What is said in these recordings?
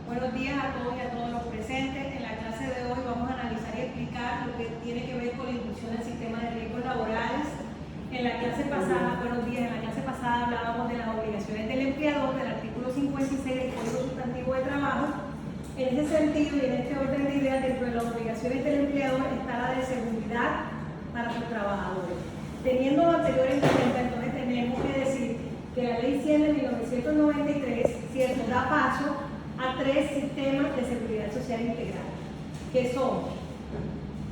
Buenos días a todos y a todos los presentes. En la clase de hoy vamos a analizar y explicar lo que tiene que ver con la inclusión del sistema de riesgos laborales. En la clase pasada, hablábamos de las obligaciones del empleador, del artículo 56 del Código Sustantivo de Trabajo. En ese sentido y en este orden de ideas, dentro de las obligaciones del empleador está la de seguridad para sus trabajadores. Teniendo lo anterior en cuenta, entonces tenemos que decir que la Ley 100 de 1993, ¿cierto?, da paso a 3 sistemas de seguridad social integral, que son,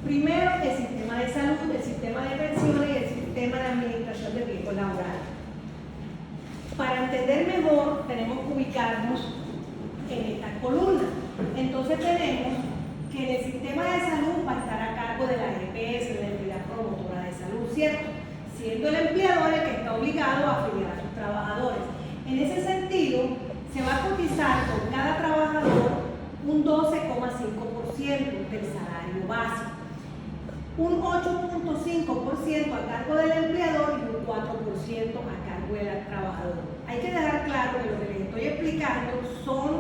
primero, el sistema de salud, el sistema de pensiones y el sistema de administración de riesgos laborales. Para entender mejor, tenemos que ubicarnos en estas columnas. Entonces tenemos que en el sistema de salud va a estar a cargo de la EPS, de la entidad promotora de salud, ¿cierto?, siendo el empleador el que está obligado a afiliar a sus trabajadores. En ese sentido, se va a cotizar con cada trabajador un 12,5% del salario básico, un 8,5% a cargo del empleador y un 4% a cargo del trabajador. Hay que dejar claro que lo que les estoy explicando son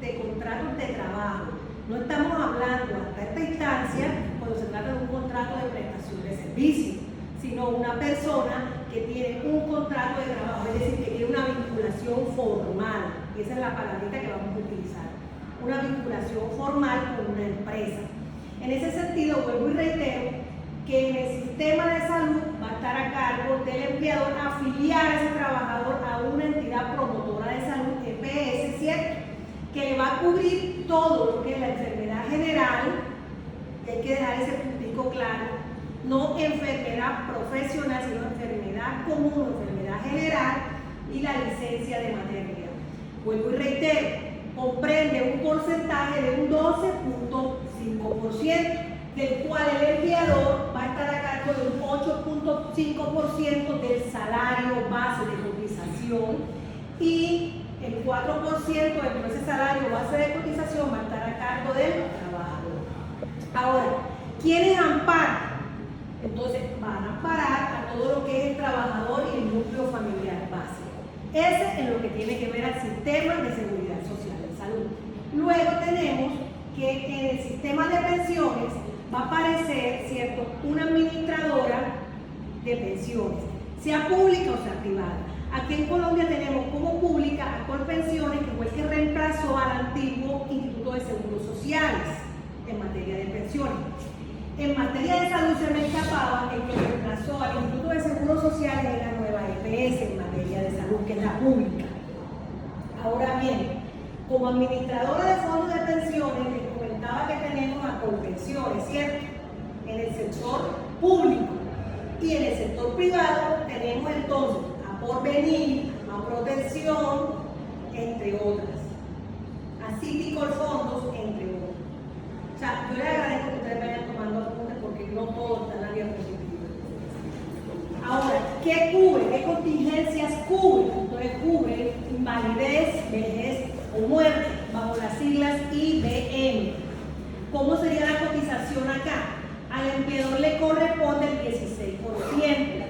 de contratos de trabajo. No estamos hablando hasta esta instancia cuando se trata de un contrato de prestación de servicio, sino una persona que tiene un contrato de trabajo, es decir, que tiene una vinculación formal. Y esa es la palabrita que vamos a utilizar, una vinculación formal con una empresa. En ese sentido, vuelvo y reitero que en el sistema de salud va a estar a cargo del empleador afiliar a ese trabajador a una entidad promotora de salud, EPS, ¿cierto?, que le va a cubrir todo lo que es la enfermedad general, que hay que dejar ese puntico claro, no enfermedad profesional, sino enfermedad común, enfermedad general, y la licencia de maternidad. Vuelvo y reitero, comprende un porcentaje de un 12,5%, del cual el empleador va a estar a cargo de un 8,5% del salario base de cotización y el 4% de ese salario base de cotización va a estar a cargo del trabajador. Ahora, ¿quiénes amparan? Entonces, van a amparar a todo lo que es el trabajador y el núcleo familiar básico. Ese es lo que tiene que ver al sistema de seguridad social de salud. Luego tenemos que en el sistema de pensiones va a aparecer, ¿cierto?, una administradora de pensiones, sea pública o sea privada. Aquí en Colombia tenemos como pública a Colpensiones, que fue el que reemplazó al antiguo Instituto de Seguros Sociales en materia de pensiones. En materia de salud se me escapaba, el que reemplazó al Instituto de Seguros Sociales es la nueva EPS en materia de salud, que es la pública. Ahora bien, como administradora de fondos de pensiones, les comentaba que tenemos a Colpensiones, ¿cierto?, en el sector público, y en el sector privado tenemos entonces a Porvenir, a Protección, entre otras, a Citicorp Fondos, entre otras. O sea, yo les agradezco que ustedes vayan tomando apuntes porque no todo está en la diapositiva. Ahora, ¿qué cubre? ¿Qué contingencias cubre? Entonces cubre invalidez, vejez o muerte, bajo las siglas IBM. ¿Cómo sería la cotización acá? Al empleador le corresponde el 16%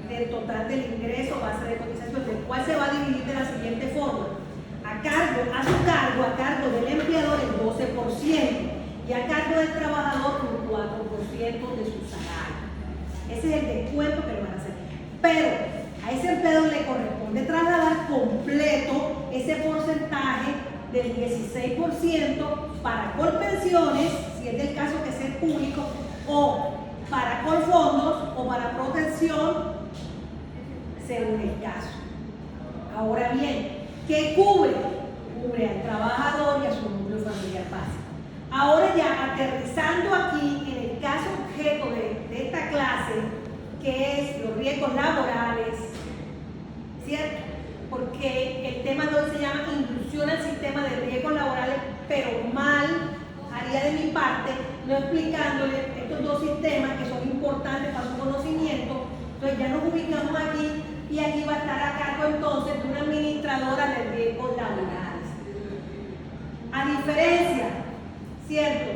del total del ingreso base de cotización, del cual se va a dividir de la siguiente forma. A cargo del empleador el 12%. Y a cargo del trabajador un 4% de su salario. Ese es el descuento que le van a hacer. Pero a ese empleador le corresponde trasladar completo ese porcentaje del 16% para Colpensiones, si es del caso que sea público, o para Colfondos o para Protección, según el caso. Ahora bien, ¿qué cubre? Cubre al trabajador y a su núcleo familiar básico. Ahora ya aterrizando aquí en el caso objeto de esta clase, que es los riesgos laborales, ¿cierto? Porque el tema de hoy se llama inclusión al sistema de riesgos laborales, pero mal haría de mi parte no explicándole estos dos sistemas que son importantes para su conocimiento. Entonces ya nos ubicamos aquí y aquí va a estar a cargo entonces de una administradora de riesgos laborales. A diferencia, ¿cierto?,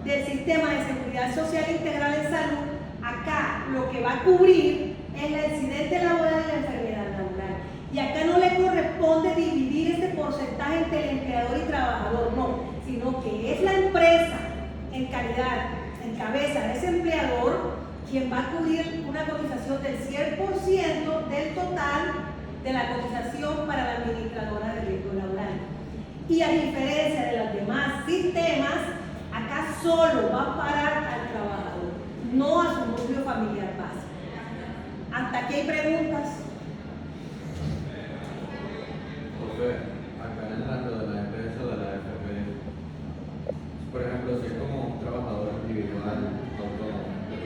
del sistema de seguridad social integral de salud, acá lo que va a cubrir es el accidente laboral y la enfermedad laboral. Y acá no le corresponde dividir ese porcentaje entre el empleador y trabajador, no. realidad encabeza ese empleador, quien va a cubrir una cotización del 100% del total de la cotización para la administradora de riesgo laboral. Y a diferencia de los demás sistemas, acá solo va a parar al trabajador, no a su núcleo familiar básico. ¿Hasta aquí hay preguntas? Profe, acá en lo de la empresa de la AFP, por ejemplo, si es como un trabajador individual, autónomo, le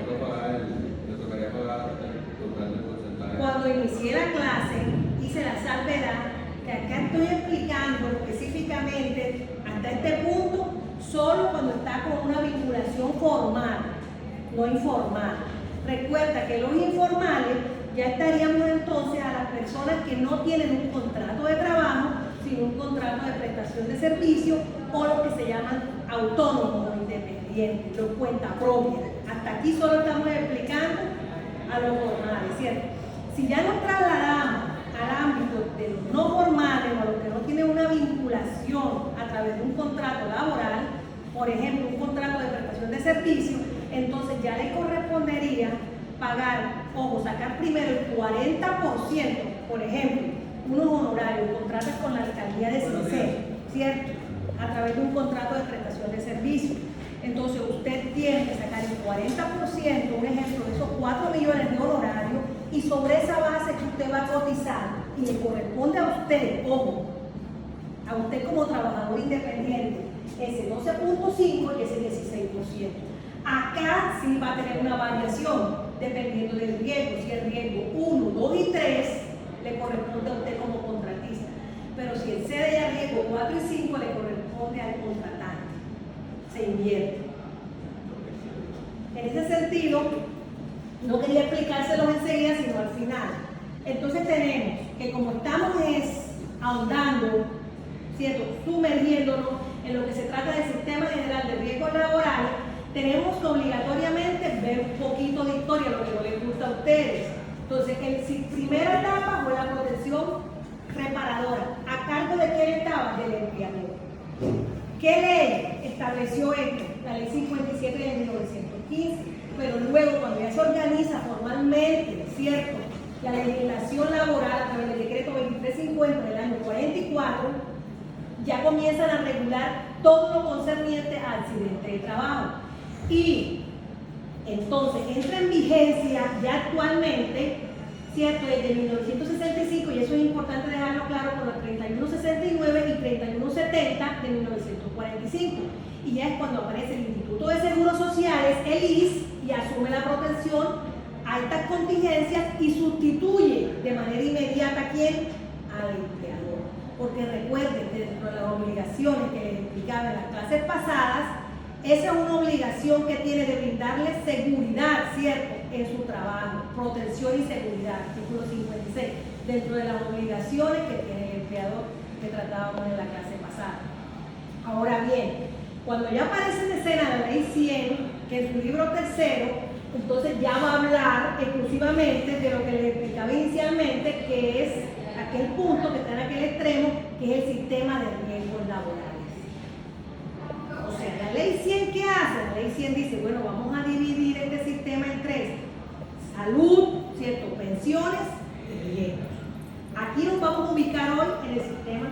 tocaría pagar el total del porcentaje. Cuando inicié la clase, hice la salvedad que acá estoy explicando específicamente hasta este punto solo cuando está con una vinculación formal, no informal. Recuerda que los informales ya estaríamos entonces a las personas que no tienen un contrato de trabajo, sino un contrato de prestación de servicio o lo que se llaman autónomos o independientes, los cuenta propia. Hasta aquí solo estamos explicando a los formales, ¿cierto? Si ya nos trasladamos al ámbito de los no formales o a los que no tienen una vinculación a través de un contrato laboral, por ejemplo, un contrato de prestación de servicio, entonces ya le correspondería pagar, ojo, sacar primero el 40%, por ejemplo, unos honorarios, contratos con la alcaldía de Sincero, ¿cierto? A través de un contrato de prestación de servicio. Entonces usted tiene que sacar el 40%, un ejemplo, de esos 4 millones de honorarios, y sobre esa base que usted va a cotizar y le corresponde a usted, ojo, a usted como trabajador independiente, ese 12.5 y ese 16%. Acá sí va a tener una variación dependiendo del riesgo. Si el riesgo 1, 2 y 3 le corresponde a usted como contratista, pero si excede al riesgo 4 y 5 le corresponde al contratante. Se invierte. En ese sentido, no quería explicárselos enseguida, sino al final. Entonces tenemos que como estamos ahondando, ¿cierto?, sumergiéndonos en lo que se trata del sistema general de riesgos laborales, tenemos que obligatoriamente ver un poquito de historia, lo que no les gusta a ustedes. Entonces, en primera etapa fue la protección reparadora. ¿A cargo de quién estaba? Del empleador. ¿Qué ley estableció esto? La ley 57 de 1915. Pero luego, cuando ya se organiza formalmente, ¿cierto?, la legislación laboral a través del decreto 2350 del año 44, ya comienzan a regular todo lo concerniente a accidente de trabajo. Y entonces entra en vigencia ya actualmente, ¿cierto?, desde 1965, y eso es importante dejarlo claro, por los 3169 y 3170 de 1945. Y ya es cuando aparece el Instituto de Seguros Sociales, el ISS, y asume la protección a estas contingencias y sustituye de manera inmediata ¿a quién? Al empleador. Porque recuerden que dentro de las obligaciones que les explicaba en las clases pasadas, esa es una obligación que tiene de brindarle seguridad, ¿cierto?, en su trabajo, protección y seguridad, artículo 56, dentro de las obligaciones que tiene el empleador que tratábamos en la clase pasada. Ahora bien, cuando ya aparece en escena la ley 100, que en su libro tercero, entonces ya va a hablar exclusivamente de lo que les explicaba inicialmente, que es aquel punto que está en aquel extremo, que es el sistema de riesgos laborales. O sea, la ley 100, ¿qué hace? La ley 100 dice, bueno, vamos a dividir este sistema en tres: salud, ¿cierto?, pensiones y riesgos. Aquí nos vamos a ubicar hoy en el sistema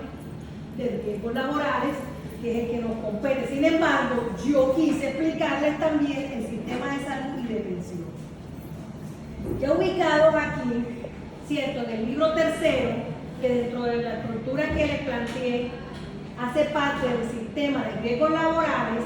de riesgos laborales, que es el que nos compete. Sin embargo, yo quise explicarles también el sistema de salud y de pensión. Ya ubicados aquí, ¿cierto?, en el libro tercero, que dentro de la estructura que les planteé hace parte del sistema de riesgos laborales,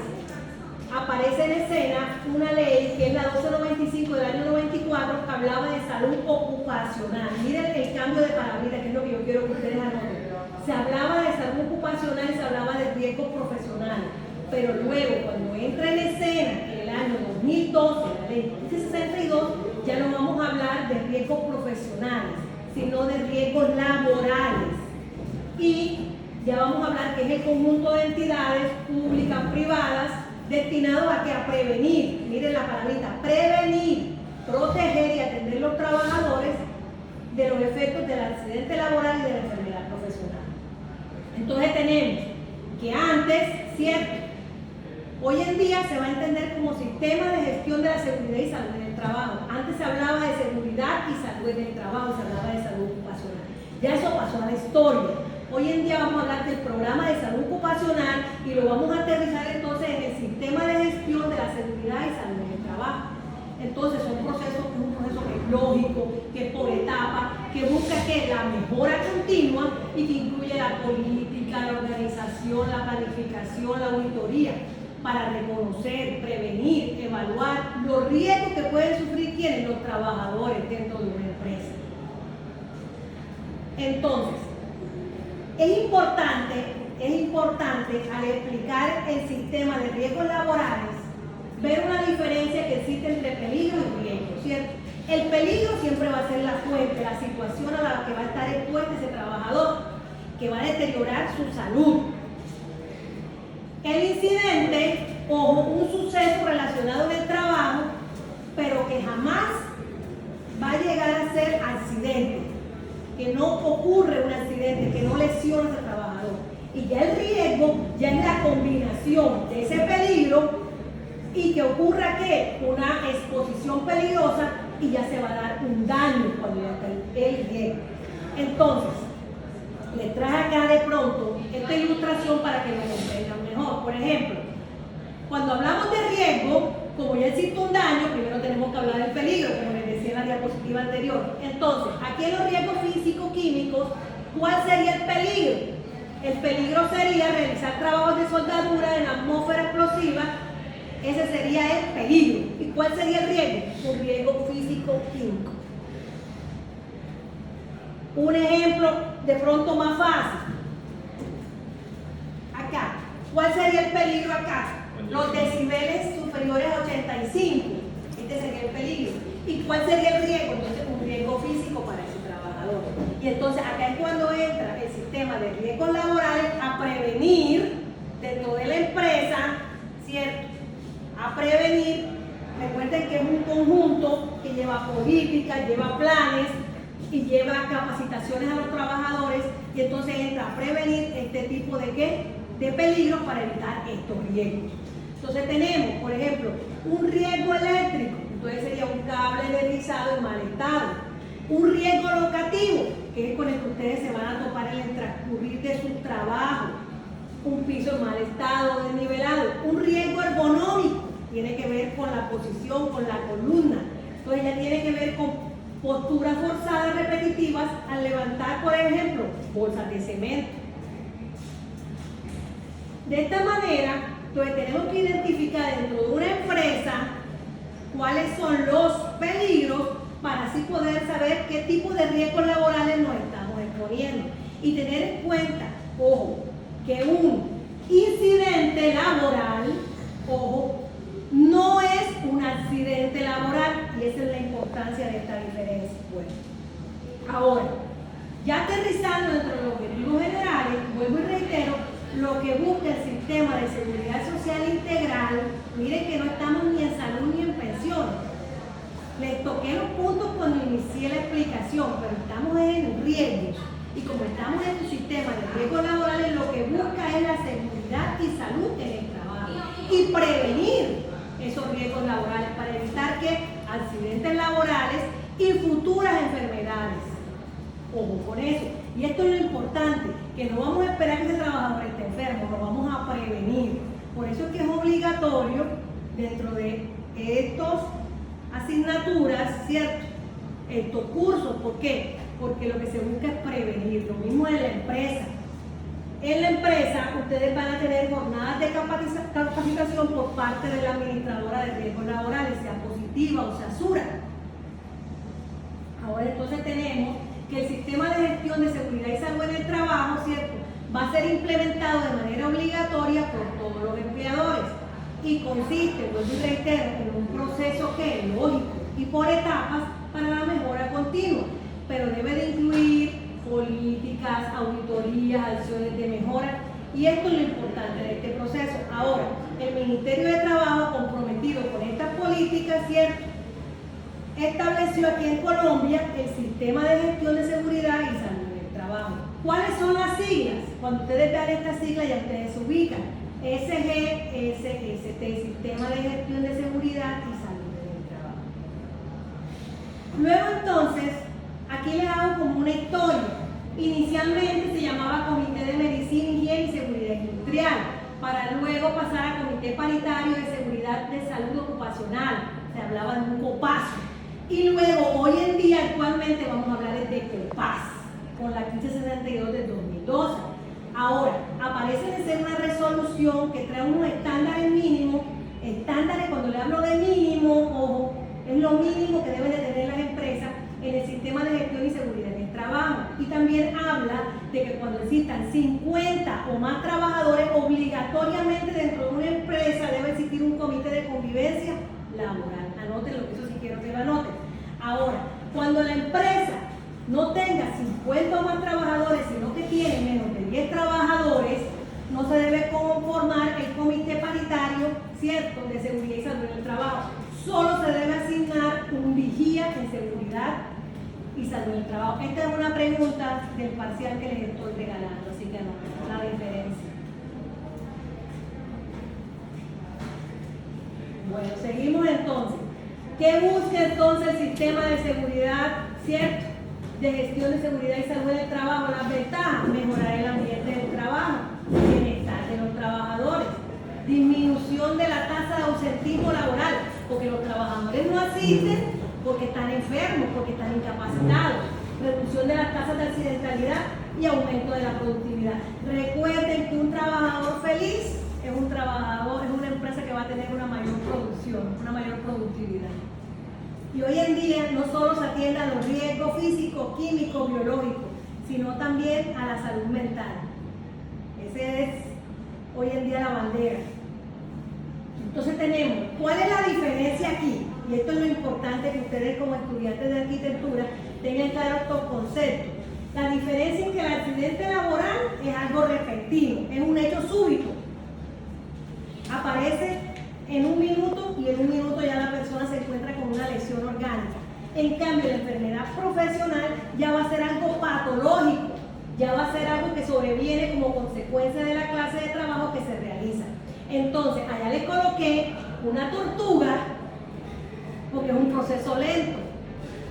aparece en escena una ley que es la 1295 del año 94, que hablaba de salud ocupacional. Miren el cambio de palabrita, que es lo que yo quiero que ustedes anoten. Se hablaba de salud ocupacional y se hablaba de riesgos profesionales, pero luego cuando entra en escena en el año 2012 la ley 62, ya no vamos a hablar de riesgos profesionales, sino de riesgos laborales. Y ya vamos a hablar que es el conjunto de entidades públicas, privadas, destinados a que a prevenir, miren la palabrita, prevenir, proteger y atender a los trabajadores de los efectos del accidente laboral y de la enfermedad profesional. Entonces tenemos que antes, ¿cierto?, Hoy en día se va a entender como sistema de gestión de la seguridad y salud en el trabajo. Antes se hablaba de seguridad y salud en el trabajo, se hablaba de salud ocupacional. Ya eso pasó a la historia. Hoy en día vamos a hablar del programa de salud ocupacional y lo vamos a aterrizar entonces en el sistema de gestión de la seguridad y salud en el trabajo. Entonces es un proceso que es lógico, que es por etapa, que busca que la mejora continua y que incluye la política, la organización, la planificación, la auditoría, para reconocer, prevenir, evaluar los riesgos que pueden sufrir quienes, los trabajadores dentro de una empresa. Entonces, es importante al explicar el sistema de riesgos laborales, ver una diferencia que existe entre peligro y riesgo, ¿cierto? El peligro siempre va a ser la fuente, la situación a la que va a estar expuesto ese trabajador, que va a deteriorar su salud. El incidente, o un suceso relacionado en el trabajo, pero que jamás va a llegar a ser accidente, que no ocurre un accidente, que no lesiona a ese trabajador. Y ya el riesgo ya es la combinación de ese peligro y que ocurra que una exposición peligrosa y ya se va a dar un daño cuando ya está el riesgo. Entonces, les traje acá de pronto esta ilustración para que lo comprendan mejor. Por ejemplo, cuando hablamos de riesgo, como ya existe un daño, primero tenemos que hablar del peligro, como les decía en la diapositiva anterior. Entonces, aquí en los riesgos físico-químicos, ¿cuál sería el peligro? El peligro sería realizar trabajos de soldadura en atmósfera explosiva. Ese sería el peligro. ¿Y cuál sería el riesgo? Un riesgo físico-químico. Un ejemplo de pronto más fácil. Acá. ¿Cuál sería el peligro acá? Los decibeles superiores a 85. Este sería el peligro. ¿Y cuál sería el riesgo? Entonces, un riesgo físico para ese trabajador. Y entonces, acá es cuando entra el sistema de riesgos laborales a prevenir dentro de la empresa, ¿cierto? A prevenir. Recuerden que es un conjunto que lleva políticas, lleva planes y lleva capacitaciones a los trabajadores, y entonces entra a prevenir este tipo de ¿qué? De peligros para evitar estos riesgos. Entonces tenemos, por ejemplo, un riesgo eléctrico, entonces sería un cable deslizado en mal estado. Un riesgo locativo, que es con el que ustedes se van a topar en el transcurrir de su trabajo. Un piso en mal estado, desnivelado. Un riesgo ergonómico, tiene que ver con la posición, con la columna. Entonces ya tiene que ver con posturas forzadas repetitivas al levantar, por ejemplo, bolsas de cemento. De esta manera, entonces tenemos que identificar dentro de una empresa cuáles son los peligros para así poder saber qué tipo de riesgos laborales nos estamos exponiendo. Y tener en cuenta, ojo, que un incidente laboral, ojo, no es un accidente laboral, y esa es la importancia de esta diferencia. Bueno, ahora, ya aterrizando dentro de los objetivos generales, vuelvo y reitero, lo que busca el sistema de seguridad social integral, miren que no estamos ni en salud ni en pensiones. Les toqué los puntos cuando inicié la explicación, pero estamos en riesgos. Y como estamos en un sistema de riesgos laborales, lo que busca es la seguridad y salud en el trabajo y prevenir esos riesgos laborales para evitar que accidentes laborales y futuras enfermedades. Ojo con eso. Y esto es lo importante, que no vamos a esperar que ese trabajador esté enfermo, lo vamos a prevenir. Por eso es que es obligatorio dentro de estas asignaturas, ¿cierto? Estos cursos. ¿Por qué? Porque lo que se busca es prevenir. Lo mismo en la empresa. En la empresa ustedes van a tener jornadas de capacitación por parte de la administradora de riesgos laborales, sea positiva o sea SURA. Ahora entonces tenemos que el sistema de gestión de seguridad y salud en el trabajo, ¿cierto?, va a ser implementado de manera obligatoria por todos los empleadores y consiste, vuelvo y reitero, en un proceso que es lógico y por etapas para la mejora continua, pero debe de incluir políticas, auditorías, acciones de mejora, y esto es lo importante de este proceso. Ahora, el Ministerio de Trabajo, comprometido con estas políticas, ¿cierto?, estableció aquí en Colombia el sistema de gestión de seguridad y salud en el trabajo. ¿Cuáles son las siglas? Cuando ustedes vean estas siglas ya ustedes se ubican. SGSST, Sistema de Gestión de Seguridad y Salud en el Trabajo. Luego entonces, aquí les hago como una historia. Inicialmente se llamaba Comité de Medicina, Higiene y Seguridad Industrial, para luego pasar a Comité Paritario de Seguridad de Salud Ocupacional. Se hablaba de un COPASO. Y luego, hoy en día, actualmente, vamos a hablar de COPAS, con la 1572 del 2012. Ahora, aparece de ser una resolución que trae unos estándares mínimos. Estándares, cuando le hablo de mínimo, ojo, es lo mínimo que deben de tener las empresas en el sistema de gestión y seguridad en el trabajo. Y también habla de que cuando existan 50 o más trabajadores, obligatoriamente dentro de una empresa debe existir un comité de convivencia laboral. Anoten lo que eso sí quiero que lo anoten. Ahora, cuando la empresa no tenga 50 o más trabajadores, sino que tiene menos de 10 trabajadores, no se debe conformar el comité paritario, ¿cierto?, de seguridad y salud en el trabajo. Solo se debe asignar un vigía en seguridad y salud en el trabajo. Esta es una pregunta del parcial que les estoy regalando, así que no, la diferencia. Bueno, seguimos entonces. ¿Qué busca entonces el sistema de seguridad, cierto?, de gestión de seguridad y salud en el trabajo? Las ventajas: mejorar el ambiente del trabajo, bienestar de los trabajadores, disminución de la tasa de ausentismo laboral, porque los trabajadores no asisten porque están enfermos, porque están incapacitados, reducción de las tasas de accidentalidad y aumento de la productividad. Recuerden que un trabajador feliz es un trabajador, es una empresa que va a tener una mayor producción, una mayor productividad. Y hoy en día no solo se atiende a los riesgos físicos, químicos, biológicos, sino también a la salud mental. Esa es hoy en día la bandera. Entonces tenemos, ¿cuál es la diferencia aquí? Y esto es lo importante que ustedes como estudiantes de arquitectura tengan claro estos conceptos. La diferencia es que el accidente laboral es algo repentino, es un hecho súbito. Aparece en un minuto y en un minuto ya la persona se encuentra con una lesión orgánica. En cambio, la enfermedad profesional ya va a ser algo patológico, ya va a ser algo que sobreviene como consecuencia de la clase de trabajo que se realiza. Entonces, allá le coloqué una tortuga porque es un proceso lento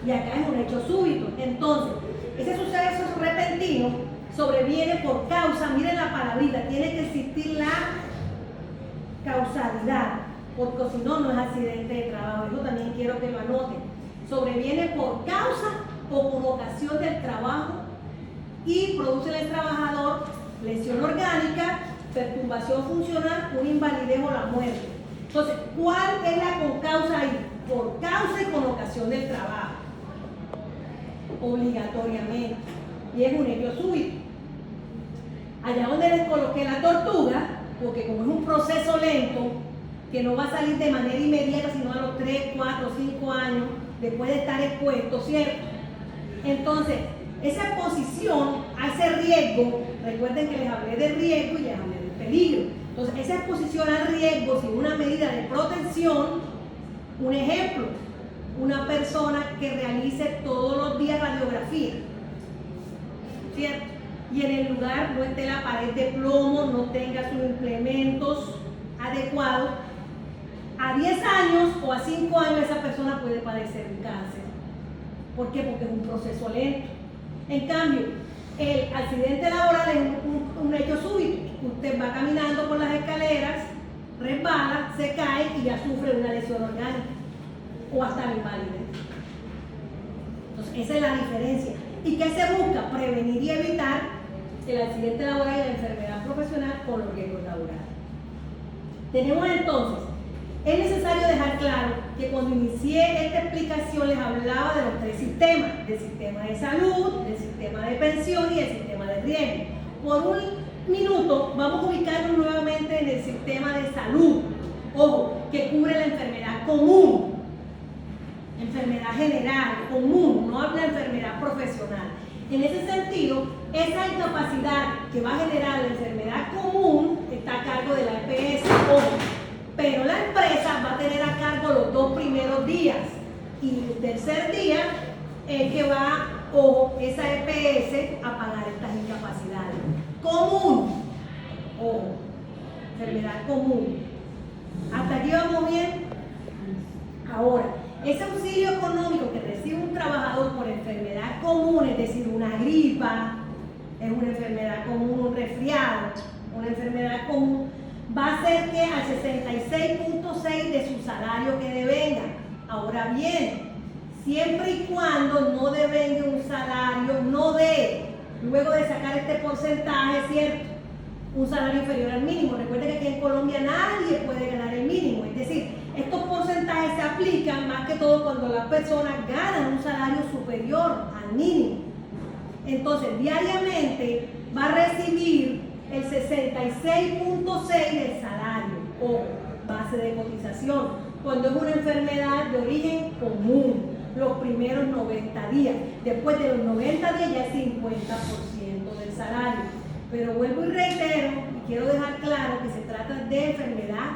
y acá es un hecho súbito. Entonces, ese suceso repentino sobreviene por causa, miren la palabrita, tiene que existir la causalidad, porque si no, no es accidente de trabajo. Eso también quiero que lo anoten. Sobreviene por causa o por ocasión del trabajo y produce en el trabajador lesión orgánica, perturbación funcional, una invalidez o la muerte. Entonces, ¿cuál es la concausa ahí? Por causa y con ocasión del trabajo, obligatoriamente, y es un hecho súbito. Allá donde les coloqué la tortuga, porque como es un proceso lento, que no va a salir de manera inmediata, sino a los 3, 4, 5 años, después de estar expuesto, ¿cierto? Entonces, esa exposición a ese riesgo, recuerden que les hablé del riesgo y les hablé del peligro. Entonces, esa exposición al riesgo sin una medida de protección, un ejemplo, una persona que realice todos los días radiografía, ¿cierto? Y en el lugar no esté la pared de plomo, no tenga sus implementos adecuados, a 10 años o a 5 años esa persona puede padecer un cáncer. ¿Por qué? Porque es un proceso lento. En cambio, el accidente laboral es un hecho súbito. Usted va caminando por las escaleras, resbala, se cae y ya sufre una lesión orgánica o hasta la invalidez. Entonces, esa es la diferencia. ¿Y qué se busca? Prevenir y evitar el accidente laboral y la enfermedad profesional con los riesgos laborales. Tenemos entonces, es necesario dejar claro que cuando inicié esta explicación les hablaba de los 3 sistemas, del sistema de salud, del sistema de pensión y del sistema de riesgo. Por un minuto vamos a ubicarnos nuevamente en el sistema de salud, ojo, que cubre la enfermedad común, enfermedad general, común, no habla de enfermedad profesional. En ese sentido, esa incapacidad que va a generar la enfermedad común está a cargo de la EPS, ojo, pero la empresa va a tener a cargo los 2 primeros días y el tercer día es que va, ojo, esa EPS a pagar estas incapacidades. Común, ojo, enfermedad común. ¿Hasta aquí vamos bien? Ahora, ese auxilio económico que recibe un trabajador por enfermedad común, es decir, una gripa, es una enfermedad común, un resfriado, una enfermedad común, va a ser que al 66.6 de su salario que devenga. Ahora bien, siempre y cuando no devenga un salario, no dé, luego de sacar este porcentaje, ¿cierto?, un salario inferior al mínimo. Recuerden que aquí en Colombia nadie puede ganar el mínimo, es decir, estos porcentajes se aplican más que todo cuando las personas ganan un salario superior al mínimo. Entonces, diariamente va a recibir el 66.6 del salario o base de cotización, cuando es una enfermedad de origen común, los primeros 90 días. Después de los 90 días ya es 50% del salario. Pero vuelvo y reitero, y quiero dejar claro que se trata de enfermedad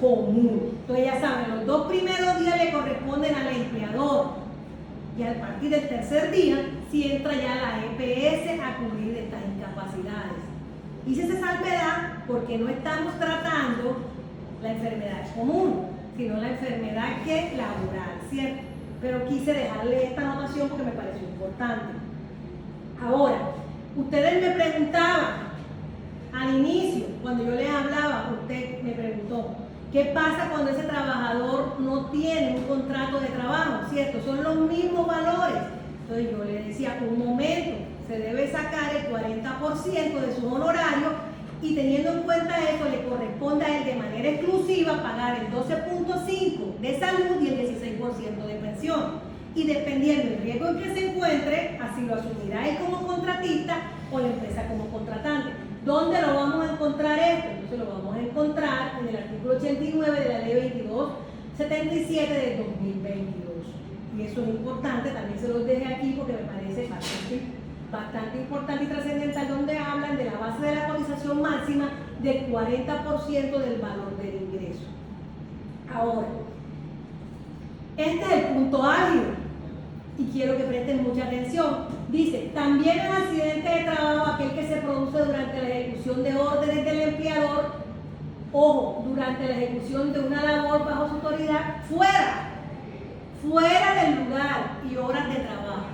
común. Entonces ya saben, los 2 primeros días le corresponden al empleador y a partir del tercer día sí entra ya la EPS a cubrir estas incapacidades. Hice esa salvedad porque no estamos tratando la enfermedad común, sino la enfermedad que laboral, ¿cierto? Pero quise dejarle esta anotación porque me pareció importante. Ahora, ustedes me preguntaban al inicio, cuando yo les hablaba, usted me preguntó, ¿qué pasa cuando ese trabajador no tiene un contrato de trabajo? ¿Cierto? Son los mismos valores. Entonces yo le decía, un momento, se debe sacar el 40% de su honorario y teniendo en cuenta eso, le corresponde a él de manera exclusiva pagar el 12.5% de salud y el 16% de pensión. Y dependiendo del riesgo en que se encuentre, así lo asumirá él como contratista o la empresa como contratante. ¿Dónde lo vamos a encontrar esto? Entonces lo vamos a encontrar en el artículo 89 de la ley 2277 de 2022. Y eso es importante, también se los dejé aquí porque me parece bastante importante y trascendental, donde hablan de la base de la cotización máxima del 40% del valor del ingreso. Ahora, este es el punto álgido y quiero que presten mucha atención. Dice, también el accidente de trabajo, aquel que se produce durante la ejecución de órdenes del empleador, ojo, durante la ejecución de una labor bajo su autoridad, fuera del lugar y horas de trabajo.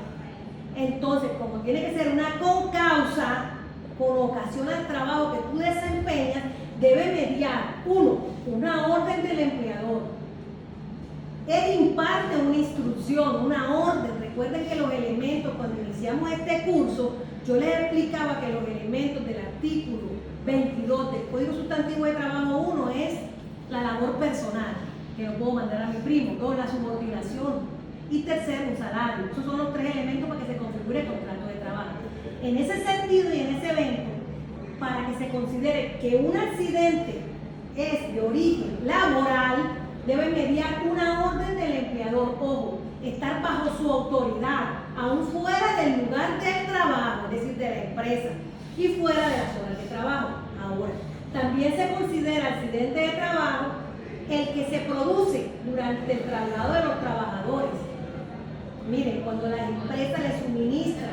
Entonces, como tiene que ser una concausa con ocasión al trabajo que tú desempeñas, debe mediar, uno, una orden del empleador. Él imparte una instrucción, una orden. Recuerden que los elementos, cuando iniciamos este curso, yo les explicaba que los elementos del artículo 22 del Código Sustantivo de Trabajo 1 es la labor personal, que no puedo mandar a mi primo. 2, la subordinación. Y tercero, un salario. Esos son los 3 elementos para que se configure el contrato de trabajo. En ese sentido y en ese evento, para que se considere que un accidente es de origen laboral, debe mediar una orden del empleador, ojo, estar bajo su autoridad, aún fuera del lugar del trabajo, es decir, de la empresa, y fuera de las horas de trabajo. Ahora, también se considera accidente de trabajo el que se produce durante el traslado de los trabajadores. Miren, cuando la empresa le suministra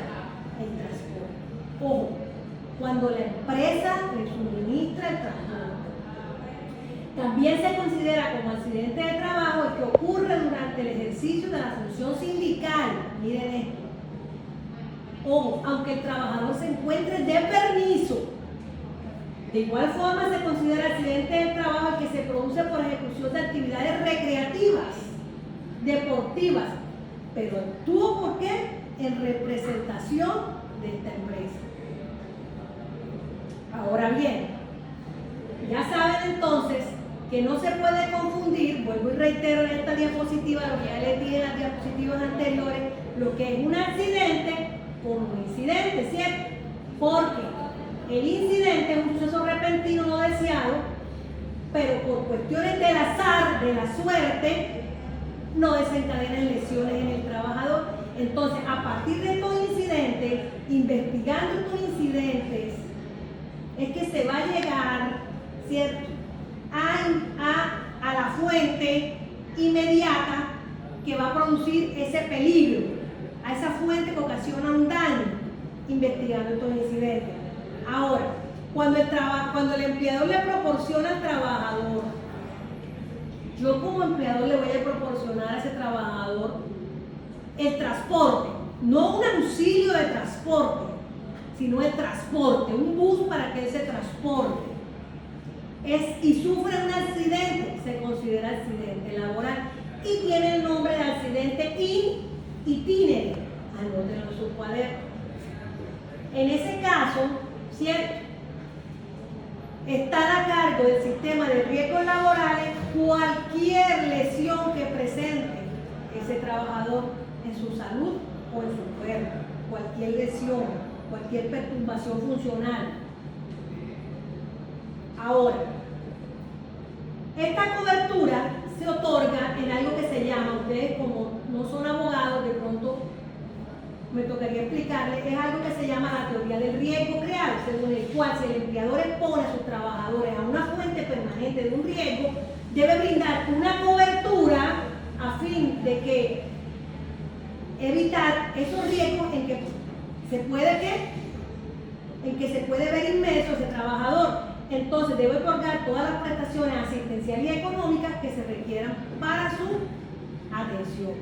el transporte. Ojo, cuando la empresa le suministra el transporte. También se considera como accidente de trabajo el que ocurre durante el ejercicio de la función sindical. Miren esto. Ojo, aunque el trabajador se encuentre de permiso. De igual forma se considera accidente de trabajo el que se produce por ejecución de actividades recreativas, deportivas, pero actúa ¿por qué? En representación de esta empresa. Ahora bien, ya saben entonces que no se puede confundir, vuelvo y reitero en esta diapositiva, lo que ya les dije en las diapositivas anteriores, lo que es un accidente con un incidente, ¿cierto? Porque el incidente es un suceso repentino no deseado, pero por cuestiones del azar, de la suerte, no desencadenan lesiones en el trabajador. Entonces, a partir de estos incidentes, investigando estos incidentes, es que se va a llegar, ¿cierto?, a la fuente inmediata que va a producir ese peligro, a esa fuente que ocasiona un daño, investigando estos incidentes. Ahora, Cuando el empleador le proporciona al trabajador, yo como empleador le voy a proporcionar a ese trabajador el transporte, no un auxilio de transporte, sino el transporte, un bus para que él se transporte. Y sufre un accidente, se considera accidente laboral y tiene el nombre de accidente itinere, anótenlo en su cuaderno. En ese caso, ¿cierto?, está a cargo del sistema de riesgos laborales cualquier lesión que presente ese trabajador en su salud o en su cuerpo, cualquier lesión, cualquier perturbación funcional. Ahora, esta cobertura se otorga en algo que se llama, ustedes como no son abogados, de pronto me tocaría explicarles, es algo que se llama la teoría del riesgo creado, según el cual si el empleador expone a sus trabajadores a una fuente permanente de un riesgo, debe brindar una cobertura a fin de que evitar esos riesgos en que se puede ver inmerso ese trabajador. Entonces debe otorgar todas las prestaciones asistenciales y económicas que se requieran para su atención.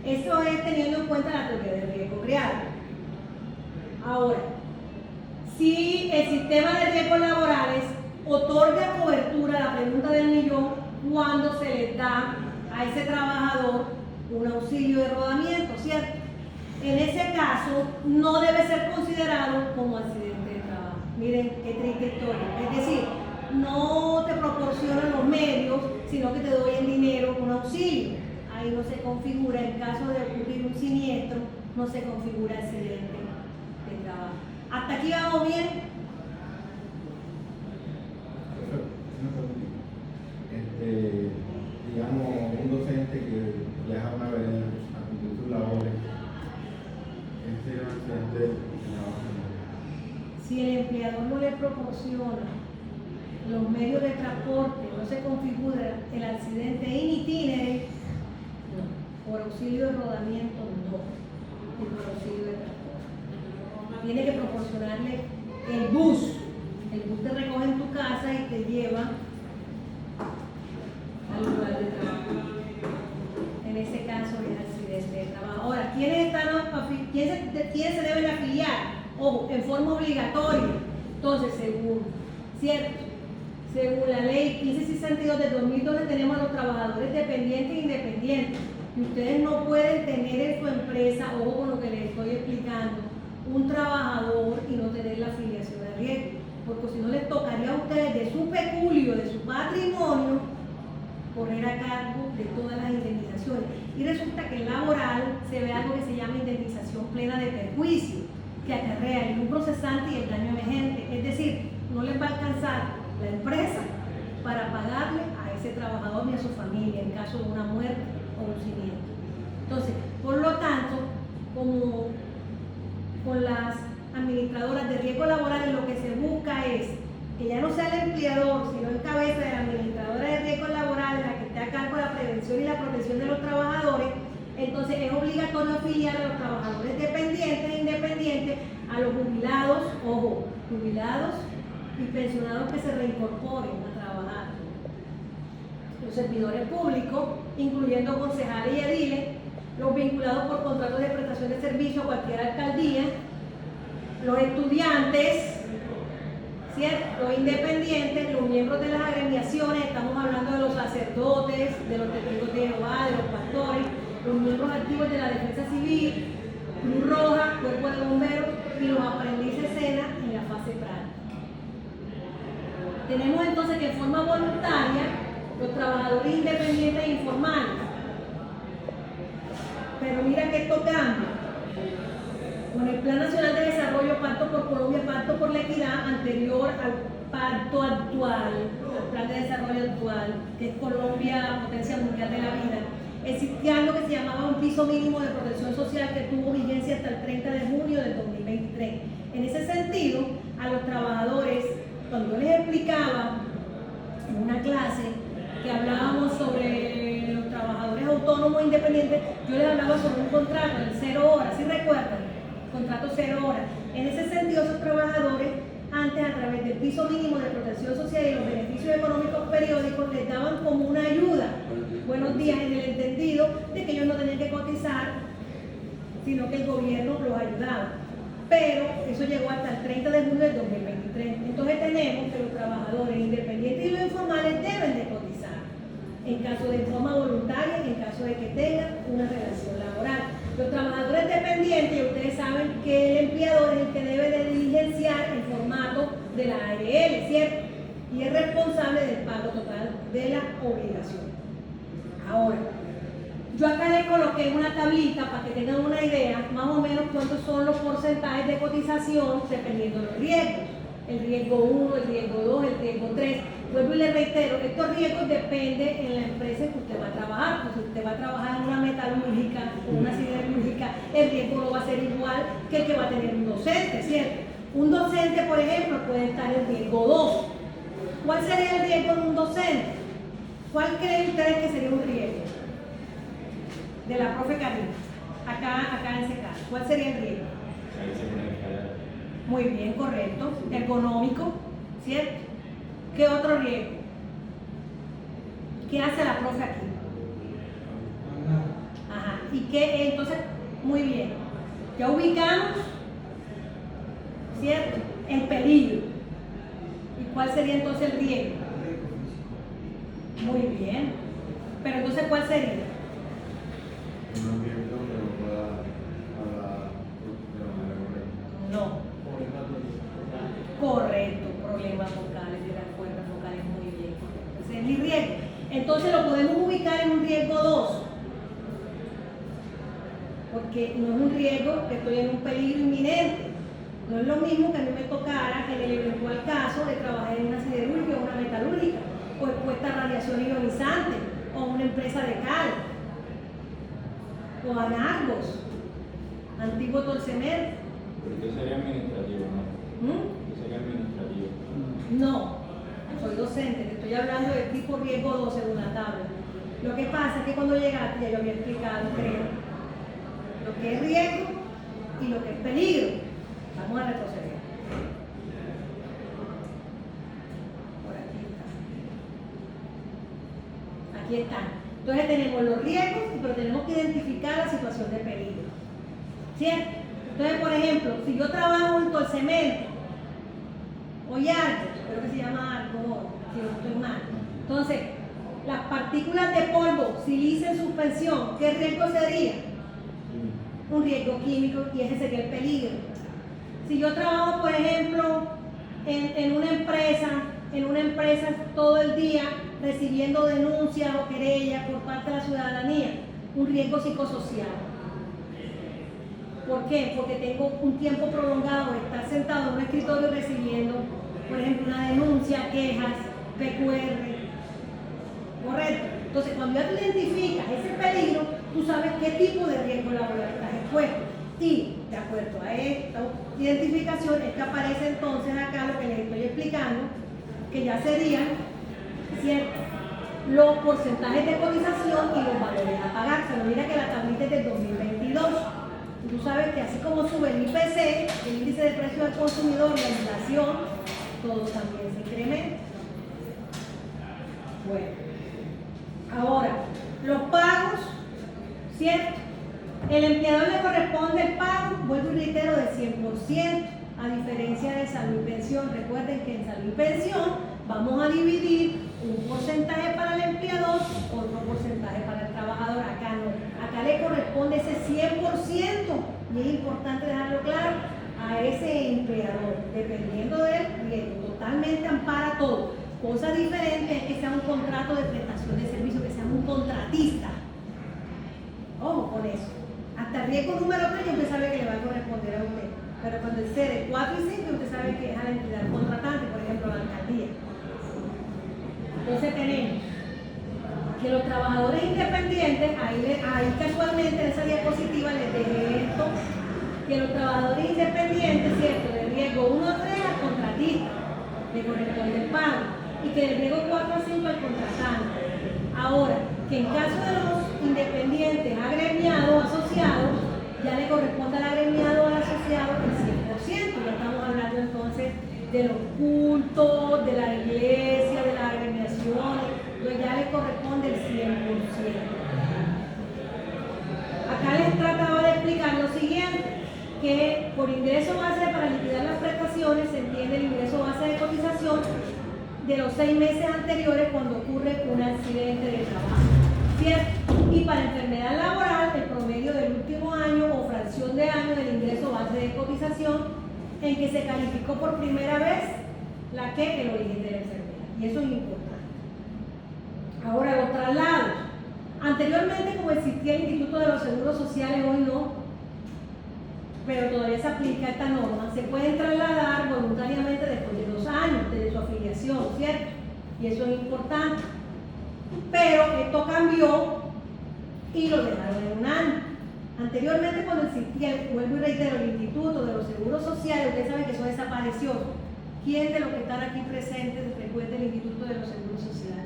Eso es teniendo en cuenta la teoría del riesgo creado. Ahora, si el sistema de riesgos laborales otorga cobertura, la pregunta del millón, cuando se les da a ese trabajador un auxilio de rodamiento, ¿cierto? En ese caso, no debe ser considerado como accidente de trabajo. Miren qué triste historia. Es decir, no te proporcionan los medios, sino que te doy en dinero un auxilio. Ahí no se configura, en caso de ocurrir un siniestro, no se configura accidente de trabajo. ¿Hasta aquí vamos bien? Digamos, un docente que viaja a una vereda a cumplir sus labores, ¿este es un accidente de trabajo? Si el empleador no le proporciona los medios de transporte, no se configura el accidente in itinere, no. Por auxilio de rodamiento, no. Y por auxilio de transporte. Tiene que proporcionarle el bus. El bus te recoge en tu casa y te lleva al lugar de trabajo. En ese caso es accidente de trabajo. Ahora, ¿quiénes se deben afiliar? Ojo, en forma obligatoria. Entonces, según la ley 1562 de 2012 tenemos a los trabajadores dependientes e independientes. Y ustedes no pueden tener en su empresa, ojo con lo que les estoy explicando, un trabajador y no tener la afiliación a riesgo. Porque si no les tocaría a ustedes de su peculio, de su patrimonio, correr a cargo de todas las indemnizaciones. Y resulta que en laboral se ve algo que se llama indemnización plena de perjuicio, que acarrea el lucro cesante y el daño emergente. Es decir, no les va a alcanzar la empresa para pagarle a ese trabajador ni a su familia en caso de una muerte o un siniestro. Entonces, por lo tanto, como con las administradoras de riesgo laboral, lo que se busca es que ya no sea el empleador, sino en cabeza de la administradora de riesgos laborales la que esté a cargo de la prevención y la protección de los trabajadores. Entonces es obligatorio afiliar a los trabajadores dependientes e independientes, a los jubilados, ojo, jubilados y pensionados que se reincorporen a trabajar, los servidores públicos, incluyendo concejales y ediles, los vinculados por contratos de prestación de servicio a cualquier alcaldía, los estudiantes, ¿cierto?, los independientes, los miembros de las agremiaciones, estamos hablando de los sacerdotes, de los testigos de Jehová, de los pastores, los miembros activos de la defensa civil, Cruz Roja, Cuerpo de Bomberos y los aprendices SENA en la fase práctica. Tenemos entonces que en forma voluntaria los trabajadores independientes e informales. Pero mira que esto cambia. Con el Plan Nacional de Desarrollo, Pacto por Colombia, Pacto por la Equidad, anterior al pacto actual, al Plan de Desarrollo actual, que es Colombia, Potencia Mundial de la Vida, existía algo que se llamaba un piso mínimo de protección social que tuvo vigencia hasta el 30 de junio del 2023. En ese sentido, a los trabajadores, cuando yo les explicaba en una clase que hablábamos sobre los trabajadores autónomos independientes, yo les hablaba sobre un contrato de 0 horas, ¿sí recuerdan? Contrato 0 horas. En ese sentido, esos trabajadores antes a través del piso mínimo de protección social y los beneficios económicos periódicos les daban como una ayuda, buenos días, en el entendido de que ellos no tenían que cotizar, sino que el gobierno los ayudaba. Pero eso llegó hasta el 30 de junio del 2023. Entonces tenemos que los trabajadores independientes y los informales deben de cotizar, en caso de forma voluntaria y en caso de que tengan una relación laboral. Los trabajadores dependientes, ustedes saben que el empleador es el que debe de diligenciar el formato de la ARL, ¿cierto? Y es responsable del pago total de la obligación. Ahora, yo acá le coloqué una tablita para que tengan una idea más o menos cuántos son los porcentajes de cotización dependiendo de los riesgos. El riesgo 1, el riesgo 2, el riesgo 3. Vuelvo y le reitero, estos riesgos dependen en la empresa en que usted va a trabajar. Pues si usted va a trabajar en una metalúrgica o una siderúrgica, el riesgo no va a ser igual que el que va a tener un docente, ¿cierto? Un docente, por ejemplo, puede estar en riesgo 2. ¿Cuál sería el riesgo de un docente? ¿Cuál creen ustedes que sería un riesgo? De la profe Karina, acá en ese caso. ¿Cuál sería el riesgo? Muy bien, correcto. Económico, ¿cierto? ¿Qué otro riesgo? ¿Qué hace la profe aquí? Ajá. ¿Y qué? Entonces, muy bien. Ya ubicamos, ¿cierto? El peligro. ¿Y cuál sería entonces el riesgo? Muy bien. Pero entonces, ¿cuál sería? Un ambiente donde no pueda hablar de la manera correcta. No. Correcto, problemas vocales, de las cuerdas vocales, muy bien, correcto. Ese es mi riesgo. Entonces lo podemos ubicar en un riesgo 2, porque no es un riesgo que estoy en un peligro inminente. No es lo mismo que a mí me tocara en el eventual caso de trabajar en una siderúrgica o una metalúrgica, o expuesta a radiación ionizante, o una empresa de cal, o Anargos, antiguo Torcemer. Porque sería administrativo, ¿no? Que sería administrativo. No, soy docente, te estoy hablando del tipo riesgo 2 en una tabla. Lo que pasa es que cuando llegaste, ya yo había explicado, creo, lo que es riesgo y lo que es peligro. Vamos a retroceder. Por aquí está. Aquí están. Entonces tenemos los riesgos, pero tenemos que identificar la situación de peligro. ¿Cierto? Entonces, por ejemplo, si yo trabajo en Torcemento o Yargo, creo que se llama algo, si no estoy mal. Entonces, las partículas de polvo, silicio en suspensión, ¿qué riesgo sería? Un riesgo químico, y ese sería el peligro. Si yo trabajo, por ejemplo, en una empresa todo el día recibiendo denuncias o querellas por parte de la ciudadanía, un riesgo psicosocial. ¿Por qué? Porque tengo un tiempo prolongado de estar sentado en un escritorio recibiendo, por ejemplo, una denuncia, quejas, PQR. ¿Correcto? Entonces, cuando ya tú identificas ese peligro, tú sabes qué tipo de riesgo laboral estás expuesto. Y, de acuerdo a esta identificación, es que aparece entonces acá lo que les estoy explicando, que ya serían, ¿cierto?, los porcentajes de cotización y los valores a pagar. Pero mira que la tablita es del 2022. Tú sabes que así como sube el IPC, el índice de precio del consumidor, la inflación, todo también se incrementa. Bueno, ahora, los pagos, ¿cierto? El empleador le corresponde el pago, vuelvo y reitero, del 100%, a diferencia de salud y pensión. Recuerden que en salud y pensión vamos a dividir un porcentaje para el empleador, otro porcentaje para el trabajador. Acá no, acá le corresponde ese 100%, y es importante dejarlo claro, a ese empleador, dependiendo del riesgo. Totalmente ampara todo. Cosa diferente es que sea un contrato de prestación de servicio, que sea un contratista. Ojo con eso. Hasta el riesgo número 3 usted sabe que le va a corresponder a usted. Pero cuando excede 4 y 5, usted sabe que es a la entidad contratante, por ejemplo, la alcaldía. Entonces tenemos que los trabajadores independientes, ahí casualmente en esa diapositiva les dejé esto, que los trabajadores independientes, ¿cierto?, de riesgo 1 a 3 al contratista, le corresponde el pago, y que del riesgo 4 a 5 al contratante. Ahora, que en caso de los independientes agremiados, asociados, ya le corresponde al agremiado o al asociado el 100%. Ya estamos hablando entonces de los cultos, de la iglesia, de las agremiaciones, pues ya le corresponde el 100%. Acá les trataba de explicar lo siguiente, que por ingreso base para liquidar las prestaciones se entiende el ingreso base de cotización de los 6 meses anteriores cuando ocurre un accidente de trabajo, ¿cierto? Y para enfermedad laboral, el promedio del último año o fracción de año del ingreso base de cotización en que se calificó por primera vez el origen de la enfermedad. Y eso es importante. Ahora, los traslados. Anteriormente, como existía el Instituto de los Seguros Sociales, hoy no, pero todavía se aplica esta norma, se pueden trasladar voluntariamente después de 2 años de su afiliación, ¿cierto? Y eso es importante. Pero esto cambió y lo dejaron en 1 año. Anteriormente, cuando existía, vuelvo y reitero, el Instituto de los Seguros Sociales, ustedes saben que eso desapareció. ¿Quién de los que están aquí presentes recuerda el Instituto de los Seguros Sociales?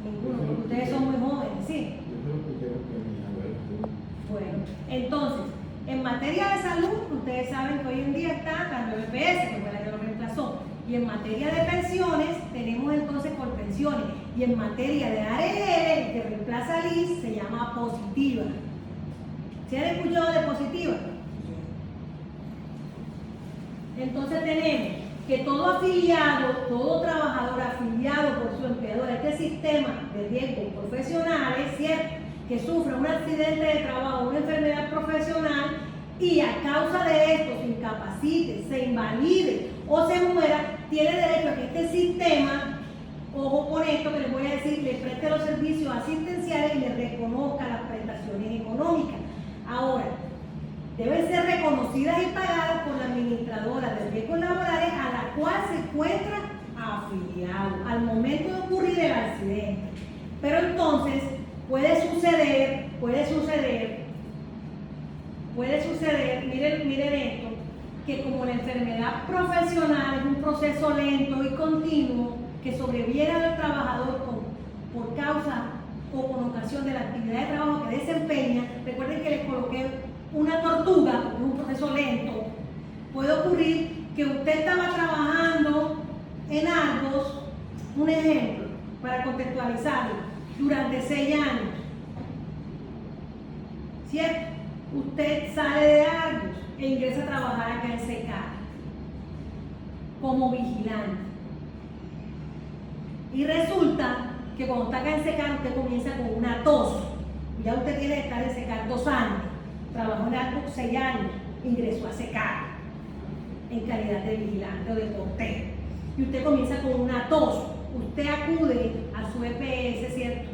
Ninguno, porque ustedes son muy jóvenes, ¿sí? Yo creo que quiero que mi abuelo estuvo. Bueno, entonces, en materia de salud, ustedes saben que hoy en día está la EPS, que fue la que lo reemplazó. Y en materia de pensiones, tenemos entonces por pensiones. Y en materia de ARL, que reemplaza al ISSSTE, se llama positiva. ¿Se han escuchado de positiva? Entonces tenemos que todo afiliado, todo trabajador afiliado por su empleador a este sistema de riesgos profesionales, ¿cierto?, que sufra un accidente de trabajo, una enfermedad profesional y a causa de esto se incapacite, se invalide o se muera, tiene derecho a que este sistema, ojo con esto que les voy a decir, le preste los servicios asistenciales y le reconozca las prestaciones económicas. Ahora, deben ser reconocidas y pagadas por la administradora de riesgos laborales a la cual se encuentra afiliado al momento de ocurrir el accidente. Pero entonces puede suceder, miren esto, que como la enfermedad profesional es un proceso lento y continuo que sobreviene al trabajador por causa o con ocasión de la actividad de trabajo que desempeña, recuerden que les coloqué una tortuga, porque es un proceso lento, puede ocurrir que usted estaba trabajando en Argos, un ejemplo, para contextualizarlo, durante 6 años, ¿cierto? Usted sale de Argos e ingresa a trabajar acá en SECAR como vigilante. Y resulta que cuando está acá en SECAR usted comienza con una tos. Ya usted tiene que estar en SECAR 2 años. Trabajó en Argos 6 años, ingresó a SECAR en calidad de vigilante o de portero. Y usted comienza con una tos. Usted acude a su EPS, ¿cierto?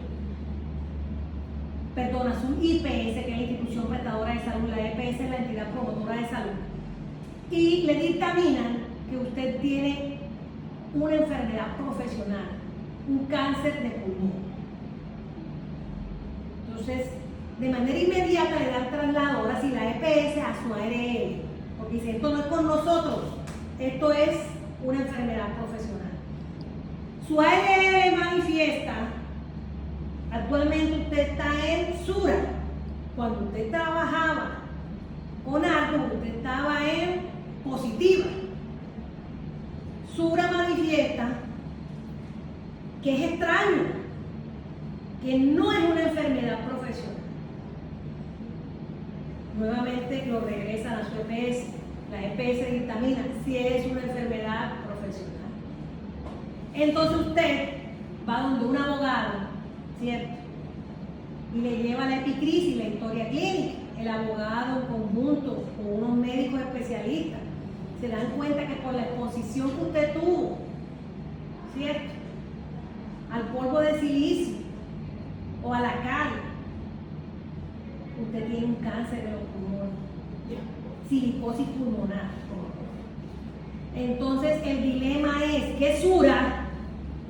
Perdón, a su IPS, que es la institución prestadora de salud. La EPS es la entidad promotora de salud. Y le dictaminan que usted tiene una enfermedad profesional, un cáncer de pulmón. Entonces, de manera inmediata le dan traslado, ahora sí, la EPS a su ARL, porque dice, esto no es con nosotros, esto es una enfermedad profesional. Su ARL manifiesta, actualmente usted está en SURA. Cuando usted trabajaba con algo, usted estaba en positiva. SURA manifiesta que es extraño, que no es una enfermedad profesional. Nuevamente lo regresan a su EPS. La EPS dictamina si es una enfermedad profesional. Entonces usted va donde un abogado, ¿cierto?, y le lleva la epicrisis, la historia clínica. El abogado en conjunto con unos médicos especialistas se dan cuenta que por la exposición que usted tuvo, ¿cierto?, al polvo de silicio o a la cal, usted tiene un cáncer de los pulmones, silicosis pulmonar. Entonces el dilema es que SURA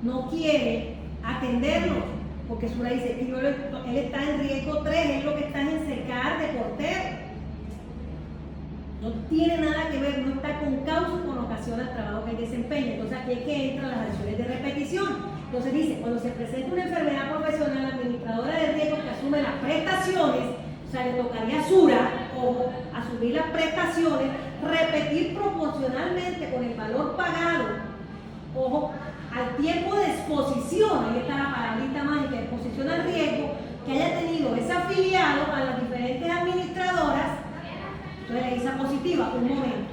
no quiere atenderlo, porque SURA dice que él está en riesgo 3, es lo que está en SECAR de portero. No tiene nada que ver, no está con causa o con ocasión al trabajo que él desempeña. Entonces aquí es que entran las acciones de repetición. Entonces dice, cuando se presenta una enfermedad profesional, la administradora de riesgo que asume las prestaciones, o sea, le tocaría a SURA o asumir las prestaciones repetir proporcionalmente con el valor pagado, ojo, al tiempo de exposición, ahí está la palabrita mágica, exposición al riesgo, que haya tenido ese afiliado a las diferentes administradoras. Entonces le dice a positiva, un momento,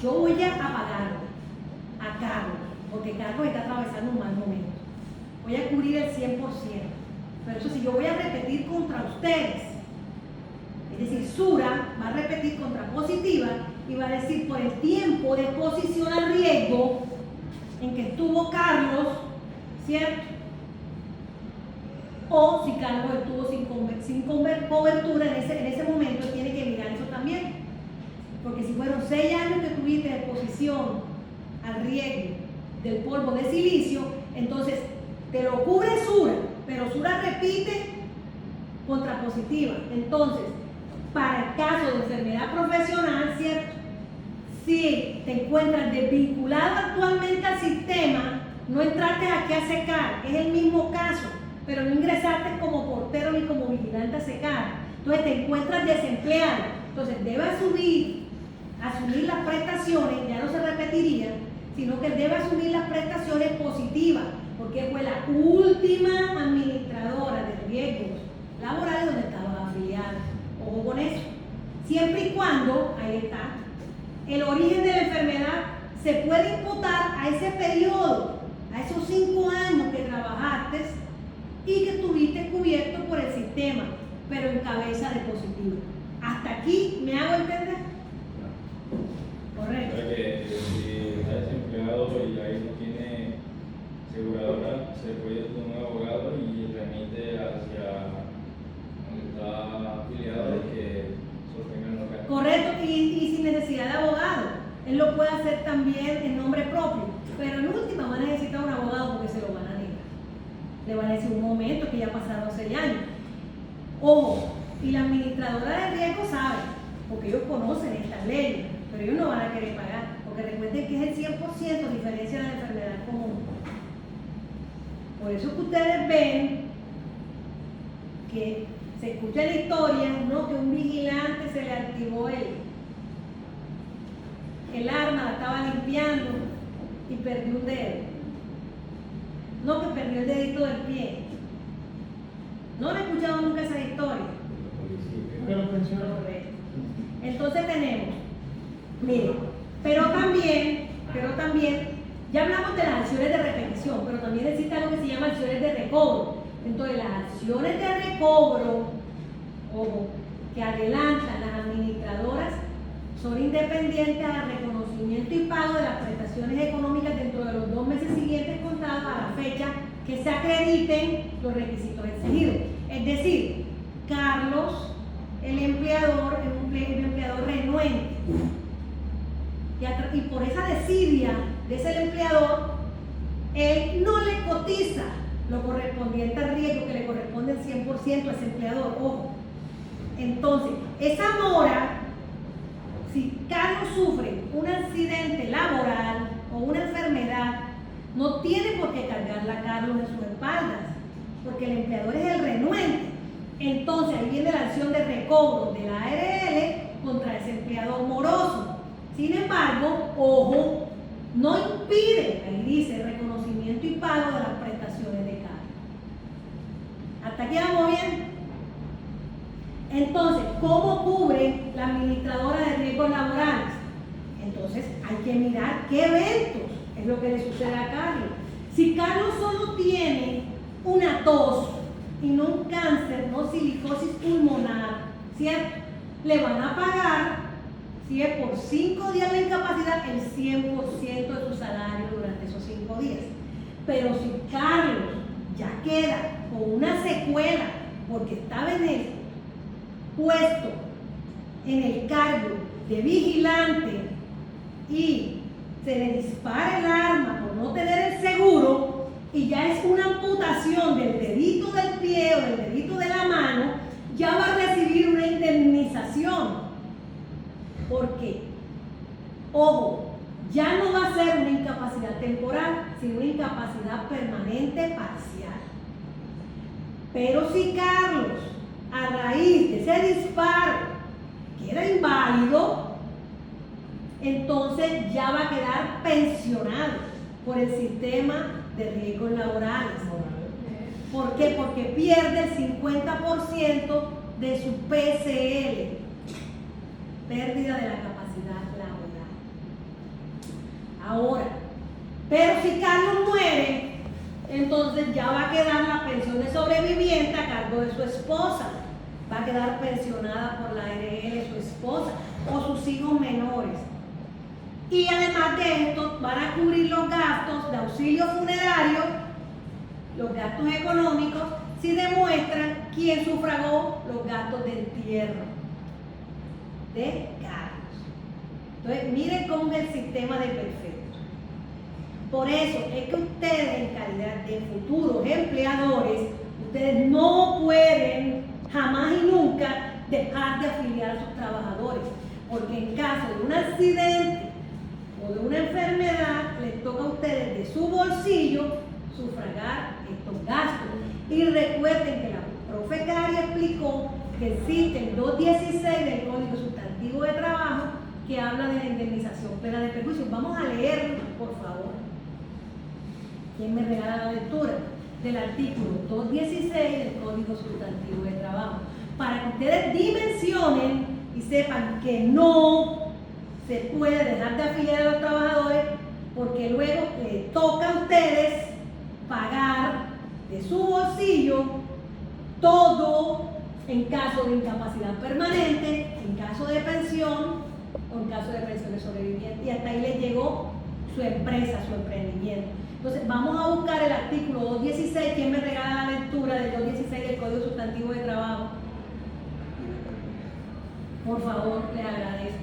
yo voy a pagarlo a Carlos, porque Carlos está atravesando un mal momento. Voy a cubrir el 100%, pero eso sí, yo voy a repetir contra ustedes. Es decir, Sura va a repetir contra positiva y va a decir por el tiempo de exposición al riesgo en que estuvo Carlos, ¿cierto? O si Carlos estuvo sin cobertura en ese momento, tiene que mirar eso también. Porque si fueron 6 años que tuviste de exposición al riesgo del polvo de silicio, entonces te lo cubre Sura, pero Sura repite contra positiva. Entonces, para el caso de enfermedad profesional, ¿cierto? Si te encuentras desvinculado actualmente al sistema, no entraste aquí a secar, es el mismo caso, pero no ingresaste como portero ni como vigilante a secar. Entonces te encuentras desempleado. Entonces debe asumir las prestaciones, ya no se repetiría, sino que debe asumir las prestaciones positivas, porque fue la última administradora de riesgos laborales donde estaba afiliada. Ojo con eso. Siempre y cuando, ahí está, el origen de la enfermedad se puede imputar a ese periodo, a esos 5 años que trabajaste y que estuviste cubierto por el sistema, pero en cabeza de positivo. ¿Hasta aquí me hago entender? Correcto. O sea que si está desempleado y ahí no tiene aseguradora, se puede ir con un abogado y remite hacia donde está afiliado de que sostengan los gastos. Correcto, y sin necesidad de abogado. Él lo puede hacer también en nombre propio, pero en última va a necesitar un abogado porque se lo van a negar. Le van a decir un momento que ya pasaron 6 años. Ojo, y la administradora de riesgo sabe, porque ellos conocen estas leyes, pero ellos no van a querer pagar, porque recuerden que es el 100% diferencia de la enfermedad común. Por eso que ustedes ven que se escucha la historia, ¿no? Que un vigilante se le activó el arma, la estaba limpiando y perdió un dedo. No, que perdió el dedito del pie. No he escuchado nunca esa historia. Pero funciona. Correcto. Entonces tenemos, miren, pero también, ya hablamos de las acciones de repetición, pero también existe algo que se llama acciones de recobro. Entonces las acciones de recobro, ojo, que adelantan las administradoras son independientes al reconocimiento y pago de las prestaciones económicas dentro de los 2 meses siguientes contados a la fecha que se acrediten los requisitos exigidos. Es decir, Carlos, el empleador, es un empleador renuente. Y por esa desidia de ese empleador, él no le cotiza lo correspondiente al riesgo que le corresponde el 100% a ese empleador. Ojo. Entonces, esa mora, si Carlos sufre un accidente laboral o una enfermedad, no tiene por qué cargarla Carlos en sus espaldas, porque el empleador es el renuente. Entonces, ahí viene la acción de recobro de la ARL contra ese empleador moroso. Sin embargo, ojo, no impide, ahí dice, reconocimiento y pago de las prestaciones de cargo. ¿Hasta aquí vamos bien? Entonces, ¿cómo cubre la administradora de riesgos laborales? Entonces, hay que mirar qué eventos es lo que le sucede a Carlos. Si Carlos solo tiene una tos y no un cáncer, no silicosis pulmonar, ¿cierto? Le van a pagar, si es por 5 días la incapacidad, el 100% de su salario durante esos 5 días. Pero si Carlos ya queda con una secuela porque estaba en el puesto en el cargo de vigilante y se le dispara el arma por no tener el seguro y ya es una amputación del dedito del pie o del dedito de la mano, ya va a recibir una indemnización. ¿Por qué? Ojo, ya no va a ser una incapacidad temporal, sino una incapacidad permanente parcial. Pero si Carlos, a raíz de ese disparo, queda inválido, entonces ya va a quedar pensionado por el sistema de riesgos laborales. ¿Por qué? Porque pierde el 50% de su PCL, pérdida de la capacidad laboral. Ahora, pero si Carlos muere, entonces ya va a quedar la pensión de sobreviviente a cargo de su esposa. Va a quedar pensionada por la ARL su esposa o sus hijos menores. Y además de esto, van a cubrir los gastos de auxilio funerario, los gastos económicos, si demuestran quién sufragó los gastos de entierro de Carlos. Entonces, miren cómo es el sistema de perfecto. Por eso es que ustedes, en calidad de futuros empleadores, ustedes no pueden jamás y nunca dejar de afiliar a sus trabajadores, porque en caso de un accidente o de una enfermedad, les toca a ustedes de su bolsillo sufragar estos gastos. Y recuerden que la profe Cari explicó que existe el 216 del Código Sustantivo de Trabajo que habla de la indemnización plena de perjuicios. Vamos a leerlo, por favor. ¿Quién me regala la lectura? Del artículo 216 del Código Sustantivo de Trabajo, para que ustedes dimensionen y sepan que no se puede dejar de afiliar a los trabajadores, porque luego les toca a ustedes pagar de su bolsillo todo en caso de incapacidad permanente, en caso de pensión o en caso de pensión de sobreviviente, y hasta ahí les llegó su empresa, su emprendimiento. Entonces vamos a buscar el artículo 216. ¿Quién me regala la lectura del 216 del Código Sustantivo de Trabajo? Por favor, les agradezco.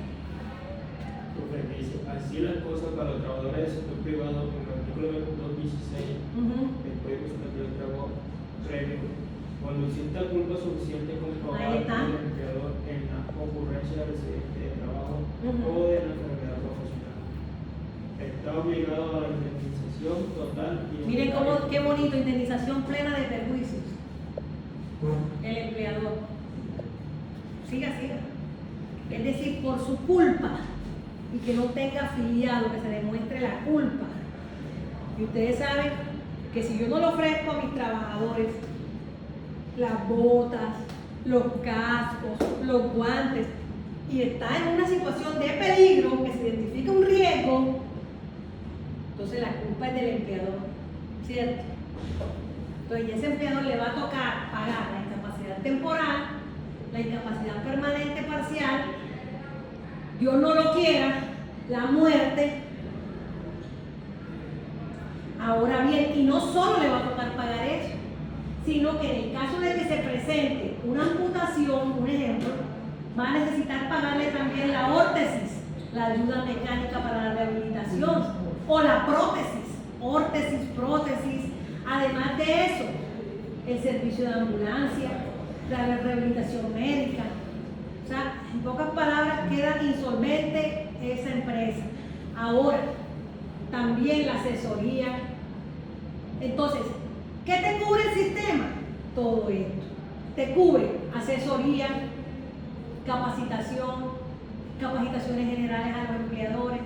Así las cosas para los trabajadores del sector privado, en el artículo 216 del Código Sustantivo de Trabajo, previo, cuando exista culpa suficiente comprobada por el empleador en la ocurrencia del accidente de trabajo o de la enfermedad profesional, está obligado a la indemnización total. Miren qué bonito, indemnización plena de perjuicios. El empleador. Siga. Es decir, por su culpa, y que no tenga afiliado, que se demuestre la culpa. Y ustedes saben que si yo no le ofrezco a mis trabajadores las botas, los cascos, los guantes, y está en una situación de peligro, que se identifica un riesgo, entonces la culpa es del empleador, ¿cierto? Entonces, ese empleador le va a tocar pagar la incapacidad temporal, la incapacidad permanente parcial, Dios no lo quiera, la muerte. Ahora bien, y no solo le va a tocar pagar eso, sino que en el caso de que se presente una amputación, un ejemplo, va a necesitar pagarle también la órtesis, la ayuda mecánica para la rehabilitación, o la prótesis, prótesis. Además de eso, el servicio de ambulancia, la rehabilitación médica. O sea, en pocas palabras, queda insolvente esa empresa. Ahora, también la asesoría. Entonces, ¿qué te cubre el sistema? Todo esto. Te cubre asesoría, capacitaciones generales a los empleadores.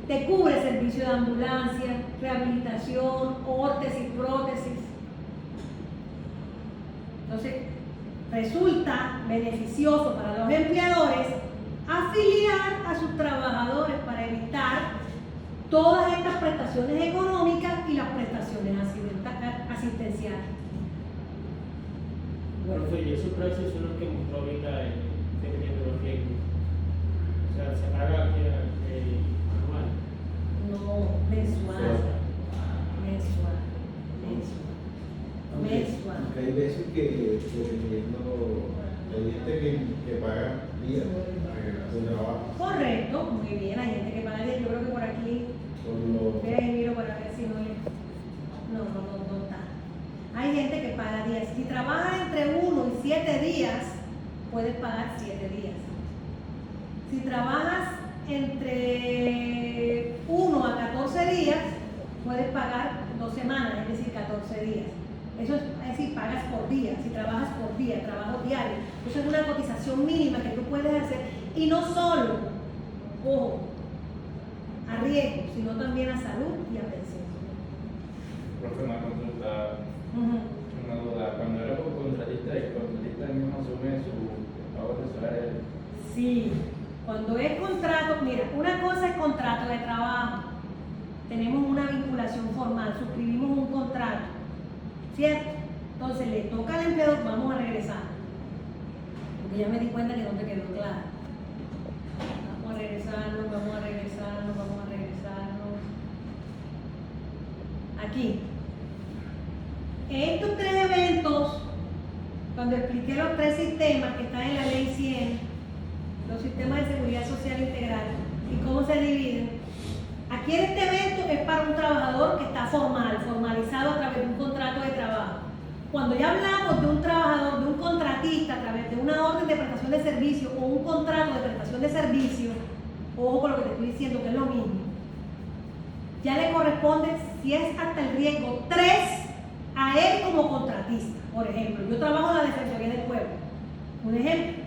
Te cubre servicio de ambulancia, rehabilitación, órtesis, prótesis. Entonces, resulta beneficioso para los empleadores afiliar a sus trabajadores para evitar todas estas prestaciones económicas y las prestaciones asistenciales. Profe, y esos precios son los que mostró ahorita dependiendo de los riesgos. O sea, se paga anual. No, mensual. Aunque hay veces que dependiendo, hay gente que paga días de trabajo. Correcto, muy bien, hay gente que paga días. Yo creo que por aquí, vea y miro para ver si no le. No está. Hay gente que paga días. Si trabajas entre 1 y 7 días, puedes pagar 7 días. Si trabajas entre 1 a 14 días, puedes pagar 2 semanas, es decir, 14 días. Eso es decir, pagas por día, si trabajas por día, trabajo diario. Eso es una cotización mínima que tú puedes hacer. Y no solo ojo, a riesgo, sino también a salud y a pensión. Profe, una consulta, Ujú. una duda. Cuando eres contratista, el contratista mismo asume su pago de salario. Sí, cuando es contrato, mira, una cosa es contrato de trabajo. Tenemos una vinculación formal, suscribimos un contrato, ¿cierto? Entonces le toca al empleador, vamos a regresar. Porque ya me di cuenta que no te quedó claro. Vamos a regresarnos, vamos a regresarnos, vamos a regresarnos. Aquí. En estos 3 eventos, cuando expliqué los 3 sistemas que están en la ley 100, los sistemas de seguridad social integral y cómo se dividen, aquí en este evento es para un trabajador que está formalizado a través de un contrato de trabajo. Cuando ya hablamos de un trabajador, de un contratista a través de una orden de prestación de servicio o un contrato de prestación de servicio, ojo con lo que te estoy diciendo que es lo mismo, ya le corresponde, si es hasta el riesgo 3, a él como contratista. Por ejemplo, yo trabajo en la Defensoría del Pueblo, un ejemplo,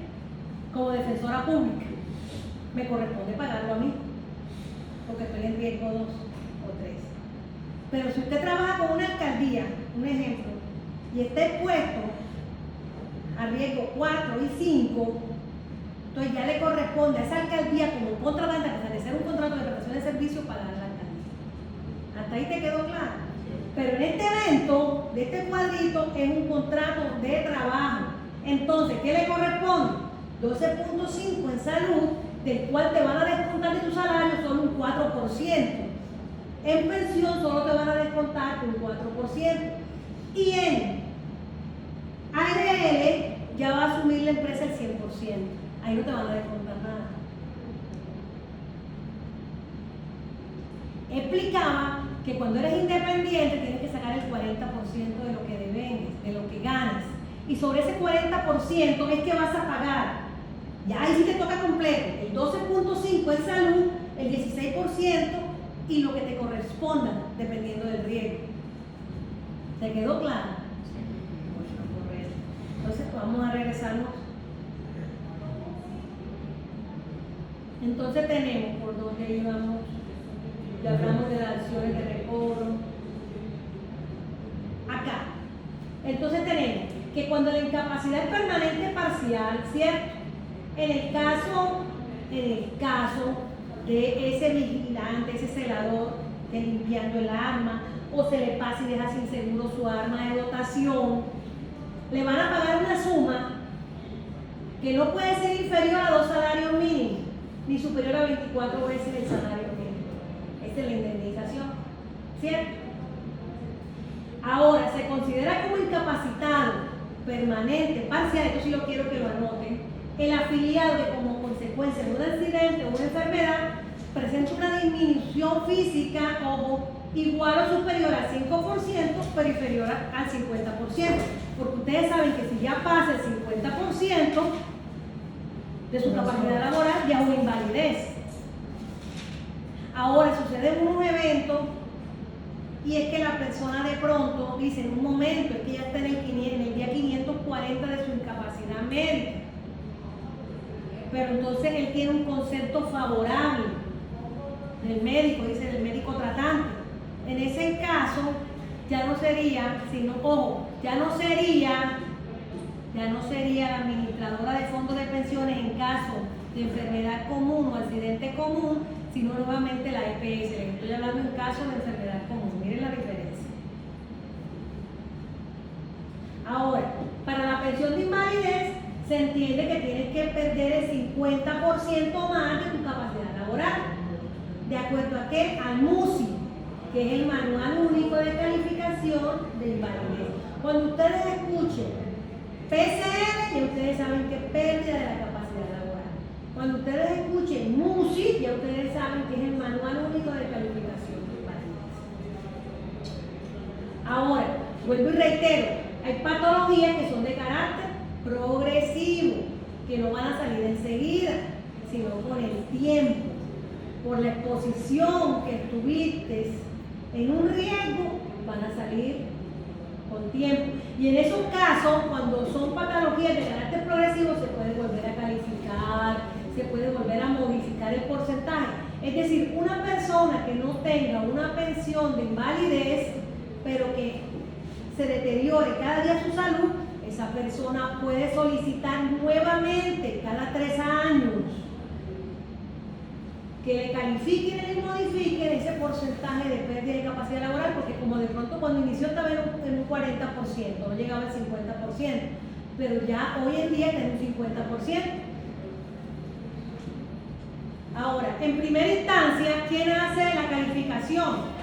como defensora pública, me corresponde pagarlo a mí, porque estoy en riesgo 2 o 3. Pero si usted trabaja con una alcaldía, un ejemplo, y está expuesto a riesgo 4 y 5, entonces ya le corresponde a esa alcaldía como contratante establecer un contrato de prestación de servicio para la alcaldía. ¿Hasta ahí te quedó claro? Pero en este evento, de este cuadrito, es un contrato de trabajo. Entonces, ¿qué le corresponde? 12.5 en salud, del cual te van a descontar de tu salario solo un 4%. En pensión solo te van a descontar un 4%. Y en ARL ya va a asumir la empresa el 100%. Ahí no te van a descontar nada. Explicaba que cuando eres independiente tienes que sacar el 40% de lo que devengas, de lo que ganas. Y sobre ese 40% es que vas a pagar. Ya ahí sí te toca completo. El 12.5 en salud, el 16% y lo que te corresponda, dependiendo del riesgo. ¿Te quedó claro? Correcto. Entonces vamos a regresarnos. Entonces tenemos por dónde íbamos. Ya hablamos de las acciones de recobro. Acá. Entonces tenemos que cuando la incapacidad es permanente parcial, ¿cierto? En el caso de ese vigilante, ese celador, que limpiando el arma, o se le pasa y deja sin seguro su arma de dotación, le van a pagar una suma que no puede ser inferior a 2 salarios mínimos, ni superior a 24 veces el salario mínimo. Esa es la indemnización, ¿cierto? Ahora, se considera como incapacitado permanente, parcial, esto sí lo quiero que lo anoten, el afiliado que como consecuencia de un accidente o una enfermedad presenta una disminución física igual o superior al 5%, pero inferior al 50%, porque ustedes saben que si ya pasa el 50% de su capacidad laboral, ya es una invalidez. Ahora sucede un evento y es que la persona de pronto dice en un momento, es que ya está en el día 540 de su incapacidad médica, pero entonces él tiene un concepto favorable del médico, dice del médico tratante. En ese caso ya no sería, sino, ojo, ya no sería la administradora de fondos de pensiones en caso de enfermedad común o accidente común, sino nuevamente la EPS. Les estoy hablando en caso de enfermedad común. Miren la diferencia. Ahora, para la pensión de invalidez se entiende que tienes que perder el 50% más de tu capacidad laboral. ¿De acuerdo a qué? Al MUSI, que es el Manual Único de Calificación de Invalidez. Cuando ustedes escuchen PCR, ya ustedes saben que es pérdida de la capacidad laboral. Cuando ustedes escuchen MUSI, ya ustedes saben que es el Manual Único de Calificación de Invalidez. Ahora, vuelvo y reitero, hay patologías que son de carácter progresivo, que no van a salir enseguida, sino con el tiempo, por la exposición que estuviste en un riesgo, van a salir con tiempo. Y en esos casos, cuando son patologías de carácter progresivo, se puede volver a calificar, se puede volver a modificar el porcentaje. Es decir, una persona que no tenga una pensión de invalidez, pero que se deteriore cada día su salud, esa persona puede solicitar nuevamente cada 3 años que le califiquen y le modifiquen ese porcentaje de pérdida de capacidad laboral, porque como de pronto cuando inició estaba en un 40%, no llegaba al 50%, pero ya hoy en día tiene un 50%. Ahora, en primera instancia, ¿quién hace la calificación?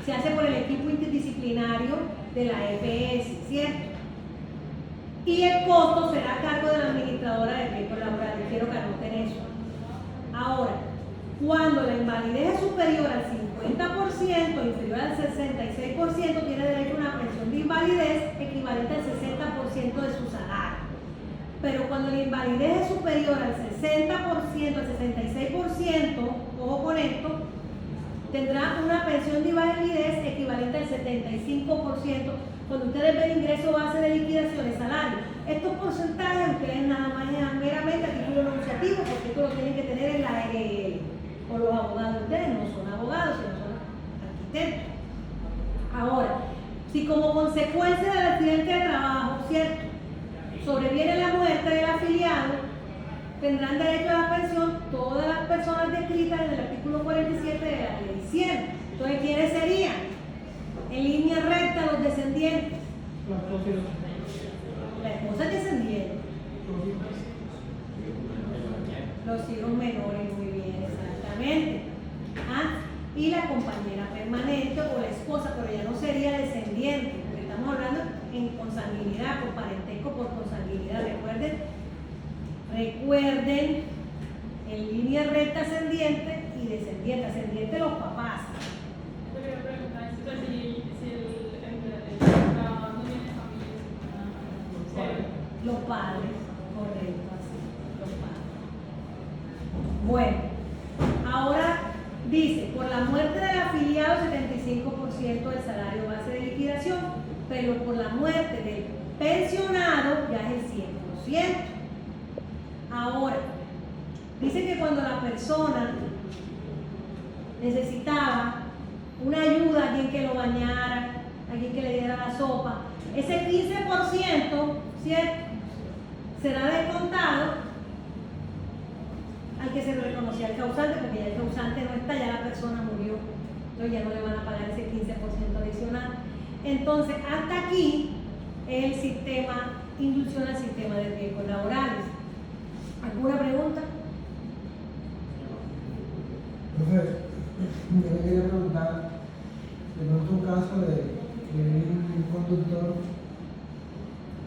Se hace por el equipo interdisciplinario de la EPS, ¿cierto? Y el costo será a cargo de la administradora de riesgos laborales. Quiero que anoten eso. Ahora, cuando la invalidez es superior al 50%, inferior al 66%, tiene derecho a una pensión de invalidez equivalente al 60% de su salario. Pero cuando la invalidez es superior al 60%, al 66%, ojo con esto, tendrá una pensión de invalidez equivalente al 75%. Cuando ustedes ven ingreso base de liquidación de salario, estos porcentajes ustedes nada más meramente a título enunciativo, porque esto lo tienen que tener en la ARL. O los abogados, ustedes no son abogados, sino son arquitectos. Ahora, si como consecuencia del accidente de trabajo, ¿cierto?, sobreviene la muerte del afiliado, tendrán derecho a la pensión todas las personas descritas en el artículo 47 de la ley 100. Entonces, ¿quiénes serían? En línea recta, los descendientes. La esposa es descendiente. Los hijos menores, muy bien, exactamente. Y la compañera permanente o la esposa, pero ya no sería descendiente, porque estamos hablando en consanguinidad, por parentesco, por consanguinidad. Recuerden, en línea recta ascendiente y descendiente. Ascendiente los papás. Yo quería preguntar si el trabajador no tiene familia. Los padres, correcto, así, los padres. Bueno, ahora dice, por la muerte del afiliado, 75% del salario base de liquidación, pero por la muerte del pensionado ya es el 100%. Ahora, dice que cuando la persona necesitaba una ayuda, alguien que lo bañara, alguien que le diera la sopa, ese 15%, ¿cierto?, será descontado al que se le reconocía el causante, porque ya el causante no está, ya la persona murió, entonces ya no le van a pagar ese 15% adicional. Entonces, hasta aquí el sistema, inducción al sistema de riesgos laborales. ¿Alguna pregunta? Profe, yo le quería preguntar, de pronto un caso de un conductor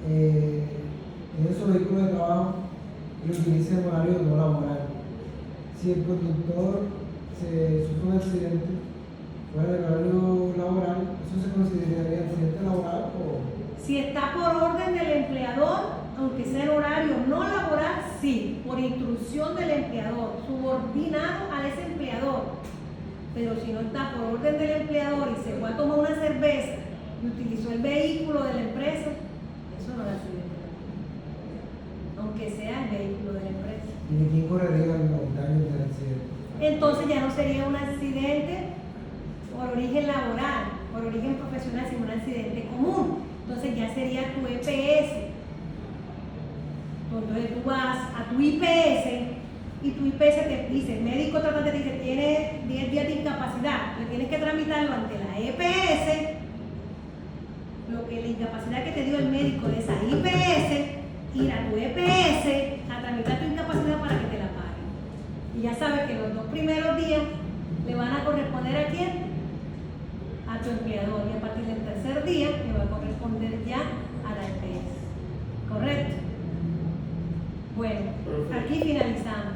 tiene su vehículo de trabajo y lo utiliza en horario no laboral. Si el conductor sufre un accidente fuera del horario laboral, ¿eso se consideraría accidente laboral o...? Si está por orden del empleador, aunque sea en horario no laboral, sí, por instrucción del empleador, subordinado a ese empleador. Pero si no está por orden del empleador y se fue a tomar una cerveza y utilizó el vehículo de la empresa, eso no es accidente, aunque sea el vehículo de la empresa. ¿Y de quién correría los daños del accidente? Entonces ya no sería un accidente por origen laboral, por origen profesional, sino un accidente común. Entonces ya sería tu EPS. Entonces tú vas a tu IPS y tu IPS te dice, el médico tratante te dice, tiene 10 días de incapacidad, le tienes que tramitarlo ante la EPS, lo que la incapacidad que te dio el médico de esa IPS, ir a tu EPS a tramitar tu incapacidad para que te la paguen. Y ya sabes que los 2 primeros días le van a corresponder ¿a quién? A tu empleador, y a partir del 3er día le va a corresponder ya a la EPS. ¿Correcto? Bueno, aquí finalizamos.